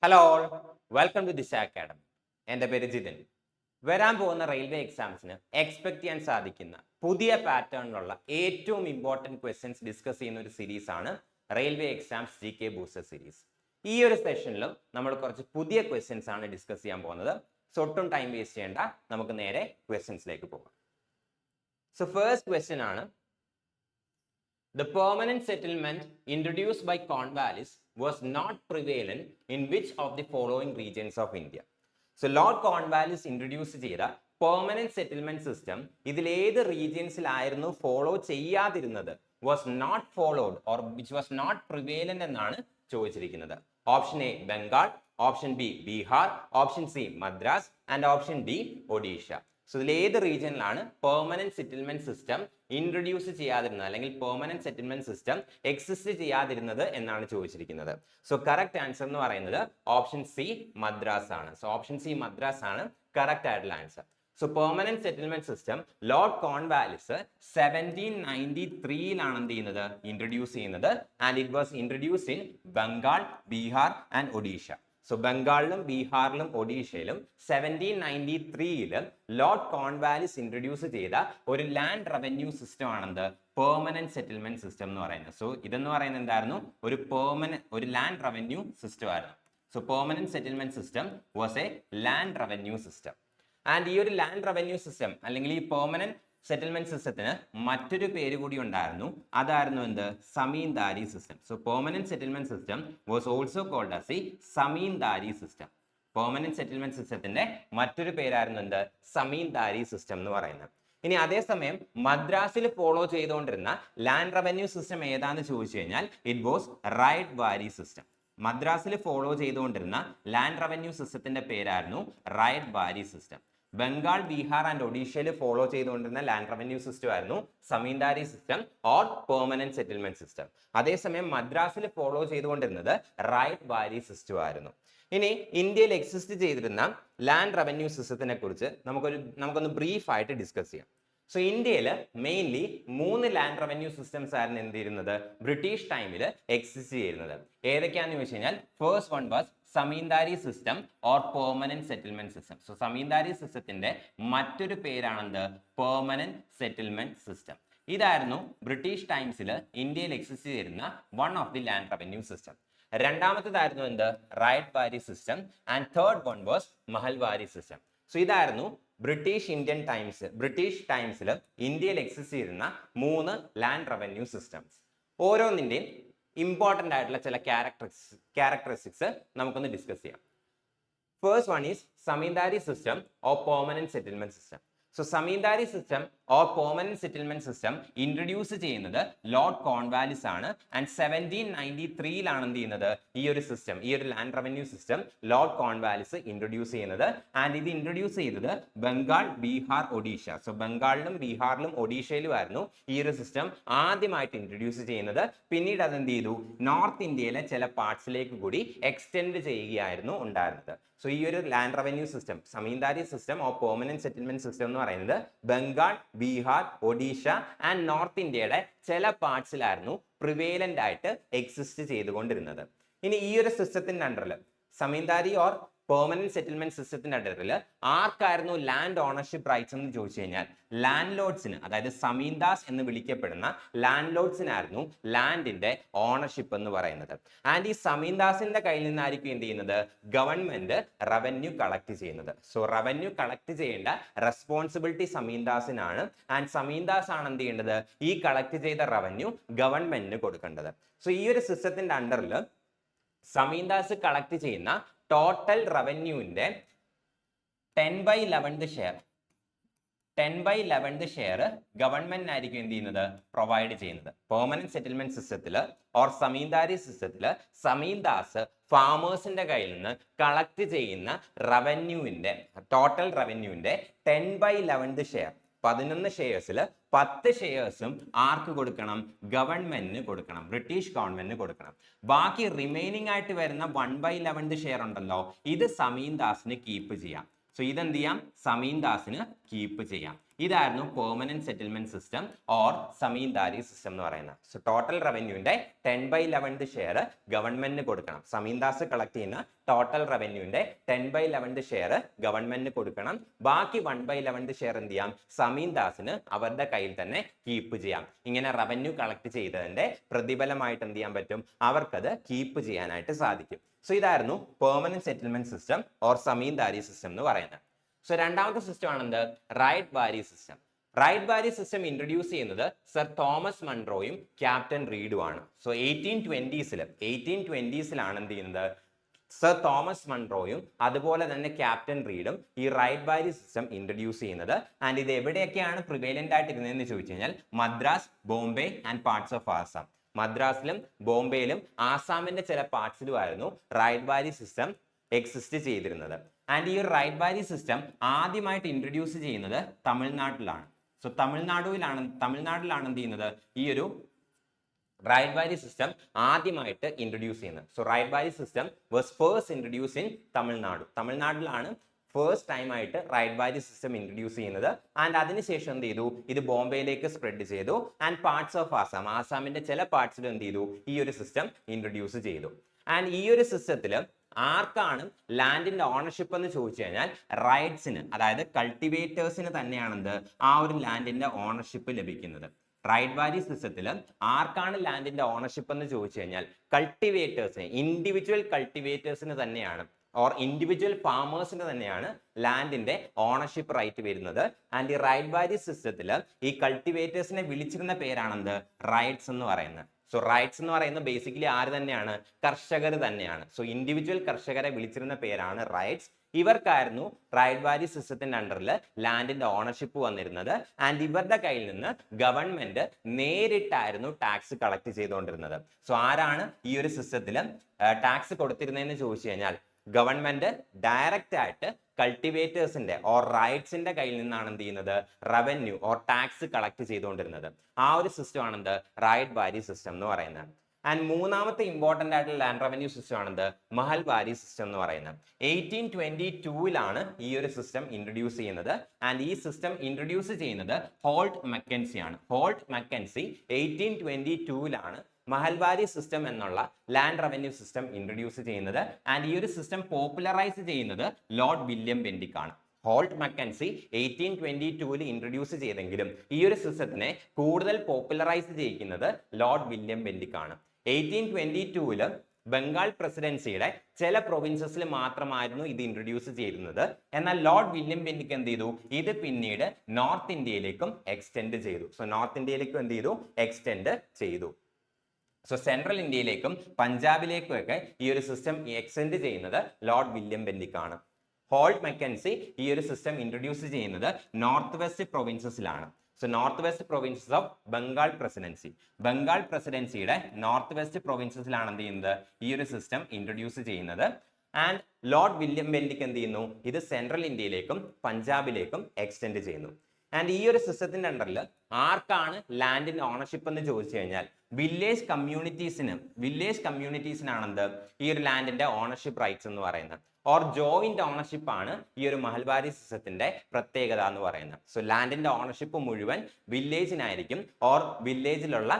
Hello all, welcome to ദിശ academy. എൻ്റെ പേര് ജിതിൻ. വരാൻ പോകുന്ന റെയിൽവേ എക്സാംസിന് എക്സ്പെക്ട് ചെയ്യാൻ സാധിക്കുന്ന പുതിയ പാറ്റേണിലുള്ള ഏറ്റവും ഇമ്പോർട്ടൻറ്റ് ക്വസ്റ്റ്യൻസ് ഡിസ്കസ് ചെയ്യുന്ന ഒരു സീരീസ് ആണ് railway exams GK booster series. ഈ ഒരു സെഷനിലും നമ്മൾ കുറച്ച് പുതിയ ക്വസ്റ്റ്യൻസ് ആണ് ഡിസ്കസ് ചെയ്യാൻ പോകുന്നത്. സോ ഒട്ടും ടൈം വേസ്റ്റ് ചെയ്യേണ്ട, നമുക്ക് നേരെ ക്വസ്റ്റ്യൻസിലേക്ക് പോകാം. സോ ഫസ്റ്റ് ക്വസ്റ്റ്യൻ ആണ്, the permanent settlement introduced by Cornwallis was not prevalent in which of the following regions of India? So Lord Cornwallis introduce ചെയ്ത permanent settlement system ഇതിൽ ഏത് റീജിയൻസിലായിരുന്നു follow ചെയ്യാതിരുന്നത്, was not followed or which was not prevalent എന്നാണ് ചോദിച്ചിരിക്കുന്നത്. Option A Bengal, option B Bihar, option C Madras and option D Odisha. So ഇതിൽ ഏത് റീജിയനിലാണ് permanent settlement system introduce ചെയ്യാതിരുന്നത് അല്ലെങ്കിൽ permanent settlement system exist ചെയ്യാതിരുന്നത് എന്നാണ് ചോദിച്ചിരിക്കുന്നത്. സോ കറക്റ്റ് ആൻസർ എന്ന് പറയുന്നത് ഓപ്ഷൻ സി മദ്രാസ് ആണ്. സോ ഓപ്ഷൻ സി മദ്രാസ് ആണ് കറക്റ്റ് ആയിട്ടുള്ള answer. So permanent settlement system Lord Cornwallis 1793 എന്ത് ചെയ്യുന്നത്, ഇൻട്രൊഡ്യൂസ് ചെയ്യുന്നത്. And it was introduced in Bengal, Bihar and Odisha. So ബംഗാളിലും ബീഹാറിലും ഒഡീഷയിലും 1793 ലോർഡ് കോൺവാലിസ് ഇൻട്രൊഡ്യൂസ് ചെയ്ത ഒരു ലാൻഡ് റവന്യൂ സിസ്റ്റം ആണെന്ത്, പെർമനന്റ് സെറ്റിൽമെന്റ് സിസ്റ്റം എന്ന് പറയുന്നത്. സോ ഇതെന്ന് പറയുന്നത് എന്തായിരുന്നു, ഒരു ലാൻഡ് റവന്യൂ സിസ്റ്റം ആയിരുന്നു. So permanent settlement system was a land revenue system. And ഈ ഒരു ലാൻഡ് റവന്യൂ സിസ്റ്റം അല്ലെങ്കിൽ ഈ പെർമനന്റ് സെറ്റിൽമെന്റ് സിസ്റ്റത്തിന് മറ്റൊരു പേര് കൂടി ഉണ്ടായിരുന്നു. അതായിരുന്നു എന്ത്, zamindari system. So permanent settlement system was also called as the zamindari system. Permanent settlement സിസ്റ്റത്തിന്റെ മറ്റൊരു പേരായിരുന്നു എന്ത്, സമീന്ദാരി സിസ്റ്റം എന്ന് പറയുന്നത്. ഇനി അതേസമയം മദ്രാസിൽ ഫോളോ ചെയ്തുകൊണ്ടിരുന്ന ലാൻഡ് റവന്യൂ സിസ്റ്റം ഏതാന്ന് ചോദിച്ചു കഴിഞ്ഞാൽ it was ryotwari system. മദ്രാസിൽ ഫോളോ ചെയ്തുകൊണ്ടിരുന്ന ലാൻഡ് റവന്യൂ സിസ്റ്റത്തിന്റെ പേരായിരുന്നു ryotwari system. Bengal, Bihar and ഒഡീഷയിൽ ഫോളോ ചെയ്തുകൊണ്ടിരുന്ന ലാൻഡ് റവന്യൂ സിസ്റ്റം ആയിരുന്നു zamindari system or permanent settlement system. അതേസമയം മദ്രാസിൽ ഫോളോ ചെയ്തുകൊണ്ടിരുന്നത് റൈറ്റ് വാരി സിസ്റ്റം ആയിരുന്നു. ഇനി ഇന്ത്യയിൽ എക്സിസ്റ്റ് ചെയ്തിരുന്ന ലാൻഡ് റവന്യൂ സിസ്റ്റത്തിനെ കുറിച്ച് നമുക്കൊന്ന് ബ്രീഫ് ആയിട്ട് ഡിസ്കസ് ചെയ്യാം. സോ ഇന്ത്യയിൽ മെയിൻലി 3 ലാൻഡ് റവന്യൂ സിസ്റ്റംസ് ആയിരുന്നു എന്ത് ചെയ്യുന്നത്, ബ്രിട്ടീഷ് ടൈമിൽ എക്സിസ്റ്റ് ചെയ്യുന്നത്. ഏതൊക്കെയാണെന്ന് ചോദിച്ചു കഴിഞ്ഞാൽ first one was zamindari system or permanent settlement system. So zamindari സിസ്റ്റത്തിന്റെ മറ്റൊരു പേരാണെന്ത്, പെർമനന്റ് സെറ്റിൽമെന്റ് സിസ്റ്റം. ഇതായിരുന്നു ബ്രിട്ടീഷ് ടൈംസിൽ ഇന്ത്യയിൽ എക്സിസ്റ്റ് ചെയ്യുന്ന one of the land revenue system. രണ്ടാമത്തേതായിരുന്നു എന്ത്, ryotwari system. And third one was mahalwari system. So ഇതായിരുന്നു ബ്രിട്ടീഷ് ടൈംസിൽ ഇന്ത്യയിൽ എക്സിസ്റ്റ് ചെയ്യുന്ന 3 ലാൻഡ് റവന്യൂ സിസ്റ്റംസ്. ഓരോന്നിന്റെയും ഇമ്പോർട്ടൻ്റ് ആയിട്ടുള്ള ചില ക്യാരക്ടറിസ്റ്റിക്സ് നമുക്കൊന്ന് ഡിസ്കസ് ചെയ്യാം. First one is zamindari system or permanent settlement system. So zamindari system or permanent settlement system introduce ചെയ്യുന്നത് ലോർഡ് കോൺവാലിസ് ആണ്. ആൻഡ് 1793 എന്ത് ചെയ്യുന്നത്, ഈ ഒരു land revenue system Lord Cornwallis introduce ചെയ്യുന്നത്. ആൻഡ് ഇത് ഇൻട്രൊഡ്യൂസ് ചെയ്തത് ബംഗാൾ, ബീഹാർ, ഒഡീഷ. സോ ബംഗാളിലും ബീഹാറിലും ഒഡീഷയിലും ആയിരുന്നു ഈ ഒരു സിസ്റ്റം ആദ്യമായിട്ട് ഇൻട്രൊഡ്യൂസ് ചെയ്യുന്നത്. പിന്നീട് അതെന്ത് ചെയ്തു, നോർത്ത് ഇന്ത്യയിലെ ചില പാർട്സിലേക്ക് കൂടി എക്സ്റ്റെൻഡ് ചെയ്യുകയായിരുന്നു ഉണ്ടായിരുന്നത്. സോ ഈ ഒരു land revenue system, zamindari system or permanent settlement system എന്ന് പറയുന്നത് ബംഗാൾ, ബീഹാർ, ഒഡീഷ ആൻഡ് നോർത്ത് ഇന്ത്യയുടെ ചില പാർട്സിലായിരുന്നു പ്രിവേലന്റ് ആയിട്ട് എക്സിസ്റ്റ് ചെയ്തുകൊണ്ടിരുന്നത്. ഇനി ഈ ഒരു സിസ്റ്റത്തിന്റെ അണ്ടറിൽ, സമീന്ദാരി ഓർ പെർമനന്റ് സെറ്റിൽമെന്റ് സിസ്റ്റത്തിന്റെ അണ്ടറിൽ ആർക്കായിരുന്നു ലാൻഡ് ഓണർഷിപ്പ് റൈറ്റ്സ് എന്ന് ചോദിച്ചു കഴിഞ്ഞാൽ ലാൻഡ് ലോഡ്സിന്, അതായത് സമീന്ദാസ് എന്ന് വിളിക്കപ്പെടുന്ന ലാൻഡ് ലോഡ്സിനായിരുന്നു ലാൻഡിന്റെ ഓണർഷിപ്പ് എന്ന് പറയുന്നത്. ആൻഡ് ഈ സമീന്ദാസിന്റെ കയ്യിൽ നിന്നായിരിക്കും എന്ത് ചെയ്യുന്നത്, ഗവൺമെന്റ് റവന്യൂ കളക്ട് ചെയ്യുന്നത്. സോ റവന്യൂ കളക്ട് ചെയ്യേണ്ട റെസ്പോൺസിബിലിറ്റി സമീന്ദാസിനാണ്. ആൻഡ് സമീന്ദാസ് ആണ് എന്ത് ചെയ്യേണ്ടത്, ഈ കളക്ട് ചെയ്ത റവന്യൂ ഗവൺമെന്റിന് കൊടുക്കേണ്ടത്. സോ ഈ ഒരു സിസ്റ്റത്തിന്റെ അണ്ടറിൽ സമീന്ദാസ് കളക്ട് ചെയ്യുന്ന ടോട്ടൽ റവന്യൂവിന്റെ 10/11 ഷെയർ ഗവൺമെന്റിനായിരിക്കും എന്ത് ചെയ്യുന്നത്, പ്രൊവൈഡ് ചെയ്യുന്നത്. പെർമനന്റ് സെറ്റിൽമെന്റ് സിസ്റ്റത്തിൽ ഓർ സമീന്ദാരി സിസ്റ്റത്തിൽ സമീന്ദാസ് ഫാമേഴ്സിന്റെ കയ്യിൽ നിന്ന് കളക്ട് ചെയ്യുന്ന ടോട്ടൽ റവന്യൂവിന്റെ 10/11 ഷെയർ, 11 ഷെയർസിൽ 10 ഷെയർസും ആർക്ക് കൊടുക്കണം, ഗവൺമെന്റിന് കൊടുക്കണം, ബ്രിട്ടീഷ് ഗവൺമെന്റിന് കൊടുക്കണം. ബാക്കി റിമൈനിങ് ആയിട്ട് വരുന്ന 1/11 ഷെയർ ഉണ്ടല്ലോ, ഇത് സമീന്ദാസിന് കീപ്പ് ചെയ്യാം. സോ ഇതെന്ത് ചെയ്യാം, സമീന്ദാസിന് കീപ്പ് ചെയ്യാം. ഇതായിരുന്നു permanent settlement system or zamindari system എന്ന് പറയുന്നത്. സോ ടോട്ടൽ റവന്യൂവിന്റെ 10/11 ഷെയർ ഗവൺമെന്റിന് കൊടുക്കണം. സമീന്ദാസ് കളക്ട് ചെയ്യുന്ന ടോട്ടൽ റവന്യൂവിന്റെ 10/11 ഷെയർ ഗവൺമെന്റിന് കൊടുക്കണം. ബാക്കി 1/11 ഷെയർ എന്ത് ചെയ്യാം? സമീന്ദാസിന് അവരുടെ കയ്യിൽ തന്നെ കീപ്പ് ചെയ്യാം. ഇങ്ങനെ റവന്യൂ കളക്ട് ചെയ്തതിന്റെ പ്രതിഫലമായിട്ട് എന്ത് ചെയ്യാൻ പറ്റും? അവർക്കത് കീപ്പ് ചെയ്യാനായിട്ട് സാധിക്കും. സോ ഇതായിരുന്നു permanent settlement system or zamindari system എന്ന് പറയുന്നത്. സോ രണ്ടാമത്തെ സിസ്റ്റം ആണ് എന്ത്? Ryotwari system. Ryotwari system introduce ചെയ്യുന്നത് സർ തോമസ് മൺട്രോയും ക്യാപ്റ്റൻ റീഡുമാണ്. സോ 1820സിലാണ് എന്ത് ചെയ്യുന്നത്? സർ തോമസ് മൺട്രോയും അതുപോലെ തന്നെ ക്യാപ്റ്റൻ റീഡും ഈ റൈറ്റ് ബാരി സിസ്റ്റം ഇൻട്രൊഡ്യൂസ് ചെയ്യുന്നത്. ആൻഡ് ഇത് എവിടെയൊക്കെയാണ് പ്രിവൈലന്റ് ആയിട്ട് ഇരുന്നതെന്ന് ചോദിച്ചു കഴിഞ്ഞാൽ Madras, Bombay and parts of Assam. മദ്രാസിലും ബോംബെയിലും ആസാമിന്റെ ചില പാർട്സിലുമായിരുന്നു റൈറ്റ് ബാരി സിസ്റ്റം എക്സിസ്റ്റ് ചെയ്തിരുന്നത്. ആൻഡ് ഈ റൈറ്റ് ബാരി സിസ്റ്റം ആദ്യമായിട്ട് ഇൻട്രൊഡ്യൂസ് ചെയ്യുന്നത് തമിഴ്നാട്ടിലാണ്. സോ തമിഴ്നാടിലാണ് എന്ത് ചെയ്യുന്നത്? ഈ ഒരു റൈറ്റ് ബാരി സിസ്റ്റം ആദ്യമായിട്ട് ഇൻട്രൊഡ്യൂസ് ചെയ്യുന്നത്. So ryotwari system was first introduce in Tamil Nadu. തമിഴ്നാട്ടിലാണ് ഫസ്റ്റ് ടൈം ആയിട്ട് റൈറ്റ് ബാരി സിസ്റ്റം ഇൻട്രൊഡ്യൂസ് ചെയ്യുന്നത്. ആൻഡ് അതിനുശേഷം എന്ത് ചെയ്തു? ഇത് ബോംബെയിലേക്ക് സ്പ്രെഡ് ചെയ്തു. ആൻഡ് പാർട്സ് ഓഫ് ആസാം, ആസാമിന്റെ ചില പാർട്സിലും എന്ത് ചെയ്തു? ഈ ഒരു സിസ്റ്റം ഇൻട്രൊഡ്യൂസ് ചെയ്തു. ആൻഡ് ഈ ഒരു സിസ്റ്റത്തിൽ ആർക്കാണ് ലാൻഡിന്റെ ഓണർഷിപ്പ് എന്ന് ചോദിച്ചു കഴിഞ്ഞാൽ റൈറ്റ്സിന്, അതായത് കൾട്ടിവേറ്റേഴ്സിന് തന്നെയാണെന്ത് ആ ഒരു ലാൻഡിന്റെ ഓണർഷിപ്പ് ലഭിക്കുന്നത്. റൈറ്റ് ബാരി സിസ്റ്റത്തിൽ ആർക്കാണ് ലാൻഡിന്റെ ഓണർഷിപ്പ് എന്ന് ചോദിച്ചു കഴിഞ്ഞാൽ കൾട്ടിവേറ്റേഴ്സിന്, ഇൻഡിവിജ്വൽ കൾട്ടിവേറ്റേഴ്സിന് തന്നെയാണ് ഓർ ഇൻഡിവിജ്വൽ ഫാമേഴ്സിന് തന്നെയാണ് ലാൻഡിന്റെ ഓണർഷിപ്പ് റൈറ്റ് വരുന്നത്. ആൻഡ് ഈ റൈറ്റ് ബാരി സിസ്റ്റത്തിൽ ഈ കൾട്ടിവേറ്റേഴ്സിനെ വിളിച്ചിരുന്ന പേരാണെന്ത്? റൈറ്റ്സ് എന്ന് പറയുന്നത്. സോ റൈറ്റ്സ് എന്ന് പറയുന്നത് ബേസിക്കലി ആര് തന്നെയാണ്? കർഷകർ തന്നെയാണ്. സോ ഇൻഡിവിജ്വൽ കർഷകരെ വിളിച്ചിരുന്ന പേരാണ് റൈറ്റ്സ്. ഇവർക്കായിരുന്നു റൈറ്റ് ബാരി സിസ്റ്റത്തിന്റെ അണ്ടറിൽ ലാൻഡിന്റെ ഓണർഷിപ്പ് വന്നിരുന്നത്. ആൻഡ് ഇവരുടെ കയ്യിൽ നിന്ന് ഗവൺമെന്റ് നേരിട്ടായിരുന്നു ടാക്സ് കളക്ട് ചെയ്തുകൊണ്ടിരുന്നത്. സോ ആരാണ് ഈ ഒരു സിസ്റ്റത്തിൽ ടാക്സ് കൊടുത്തിരുന്നതെന്ന് ചോദിച്ചു കഴിഞ്ഞാൽ ഗവൺമെന്റ് ഡയറക്റ്റ് ആയിട്ട് കൾട്ടിവേറ്റേഴ്സിന്റെ ഓർ റൈറ്റ്സിന്റെ കയ്യിൽ നിന്നാണ് എന്ത് ചെയ്യുന്നത്? റവന്യൂ ഓർ ടാക്സ് കളക്ട് ചെയ്തുകൊണ്ടിരുന്നത്. ആ ഒരു സിസ്റ്റം ആണെന്ത്? റൈറ്റ് ബാരി സിസ്റ്റം എന്ന് പറയുന്നത്. ആൻഡ് മൂന്നാമത്തെ ഇമ്പോർട്ടന്റ് ആയിട്ടുള്ള ലാൻഡ് റവന്യൂ സിസ്റ്റം ആണെന്ത്? മഹൽബാരി സിസ്റ്റം എന്ന് പറയുന്നത്. 1822ലാണ് ഈ ഒരു സിസ്റ്റം ഇൻട്രൊഡ്യൂസ് ചെയ്യുന്നത്. ആൻഡ് ഈ സിസ്റ്റം ഇൻട്രൊഡ്യൂസ് ചെയ്യുന്നത് ഹോൾട്ട് മക്കൻസി ആണ്. ഹോൾട്ട് മക്കൻസി 1822ലാണ് മഹൽബാരി സിസ്റ്റം എന്നുള്ള ലാൻഡ് റവന്യൂ സിസ്റ്റം ഇൻട്രൊഡ്യൂസ് ചെയ്യുന്നത്. ആൻഡ് ഈ ഒരു സിസ്റ്റം പോപ്പുലറൈസ് ചെയ്യുന്നത് ലോർഡ് വില്യം ബെന്റിക് ആണ്. ഹോൾട്ട് മക്കൻസി 1822 ഇൻട്രൊഡ്യൂസ് ചെയ്തെങ്കിലും ഈ ഒരു സിസ്റ്റത്തിനെ കൂടുതൽ പോപ്പുലറൈസ് ചെയ്യിക്കുന്നത് ലോർഡ് വില്യം ബെന്റിക് ആണ്. 1822 ബംഗാൾ പ്രസിഡൻസിയുടെ ചില പ്രൊവിൻസസിൽ മാത്രമായിരുന്നു ഇത് ഇൻട്രൊഡ്യൂസ് ചെയ്യുന്നത്. എന്നാൽ ലോർഡ് വില്യം ബെന്റിക് എന്ത് ചെയ്തു? ഇത് പിന്നീട് നോർത്ത് ഇന്ത്യയിലേക്കും എക്സ്റ്റെൻഡ് ചെയ്തു. സോ നോർത്ത് ഇന്ത്യയിലേക്കും എന്ത് ചെയ്തു? എക്സ്റ്റെൻഡ് ചെയ്തു. സോ സെൻട്രൽ ഇന്ത്യയിലേക്കും പഞ്ചാബിലേക്കും ഒക്കെ ഈ ഒരു സിസ്റ്റം എക്സ്റ്റെൻഡ് ചെയ്യുന്നത് ലോർഡ് വില്യം ബെന്റിക് ആണ്. ഹോൾട്ട് മക്കൻസി ഈ ഒരു സിസ്റ്റം ഇൻട്രൊഡ്യൂസ് ചെയ്യുന്നത് നോർത്ത് വെസ്റ്റ് പ്രൊവിൻസസിലാണ്. So north west provinces of Bengal presidency, Bengal പ്രസിഡൻസിയുടെ നോർത്ത് വെസ്റ്റ് പ്രൊവിൻസസിലാണ് എന്ത് ചെയ്യുന്നത്? ഈ ഒരു സിസ്റ്റം ഇൻട്രൊഡ്യൂസ് ചെയ്യുന്നത്. ആൻഡ് ലോർഡ് വില്യം ബെന്റിക് എന്ത് ചെയ്യുന്നു? ഇത് സെൻട്രൽ ഇന്ത്യയിലേക്കും പഞ്ചാബിലേക്കും എക്സ്റ്റെൻഡ് ചെയ്യുന്നു. ആൻഡ് ഈ ഒരു സിസ്റ്റത്തിന്റെ അണ്ടറിൽ ആർക്കാണ് ലാൻഡിന്റെ ഓണർഷിപ്പ് എന്ന് ചോദിച്ചു കഴിഞ്ഞാൽ വില്ലേജ് കമ്മ്യൂണിറ്റീസിനാണെന്ത് ഈ ഒരു ലാൻഡിന്റെ ഓണർഷിപ്പ് റൈറ്റ്സ് എന്ന് പറയുന്നത്. ഓർ ജോയിന്റ് ഓണർഷിപ്പ് ആണ് ഈ ഒരു മഹൽബാരി സിസ്റ്റത്തിന്റെ പ്രത്യേകത എന്ന് പറയുന്നത്. സോ ലാൻഡിന്റെ ഓണർഷിപ്പ് മുഴുവൻ വില്ലേജിനായിരിക്കും ഓർ വില്ലേജിലുള്ള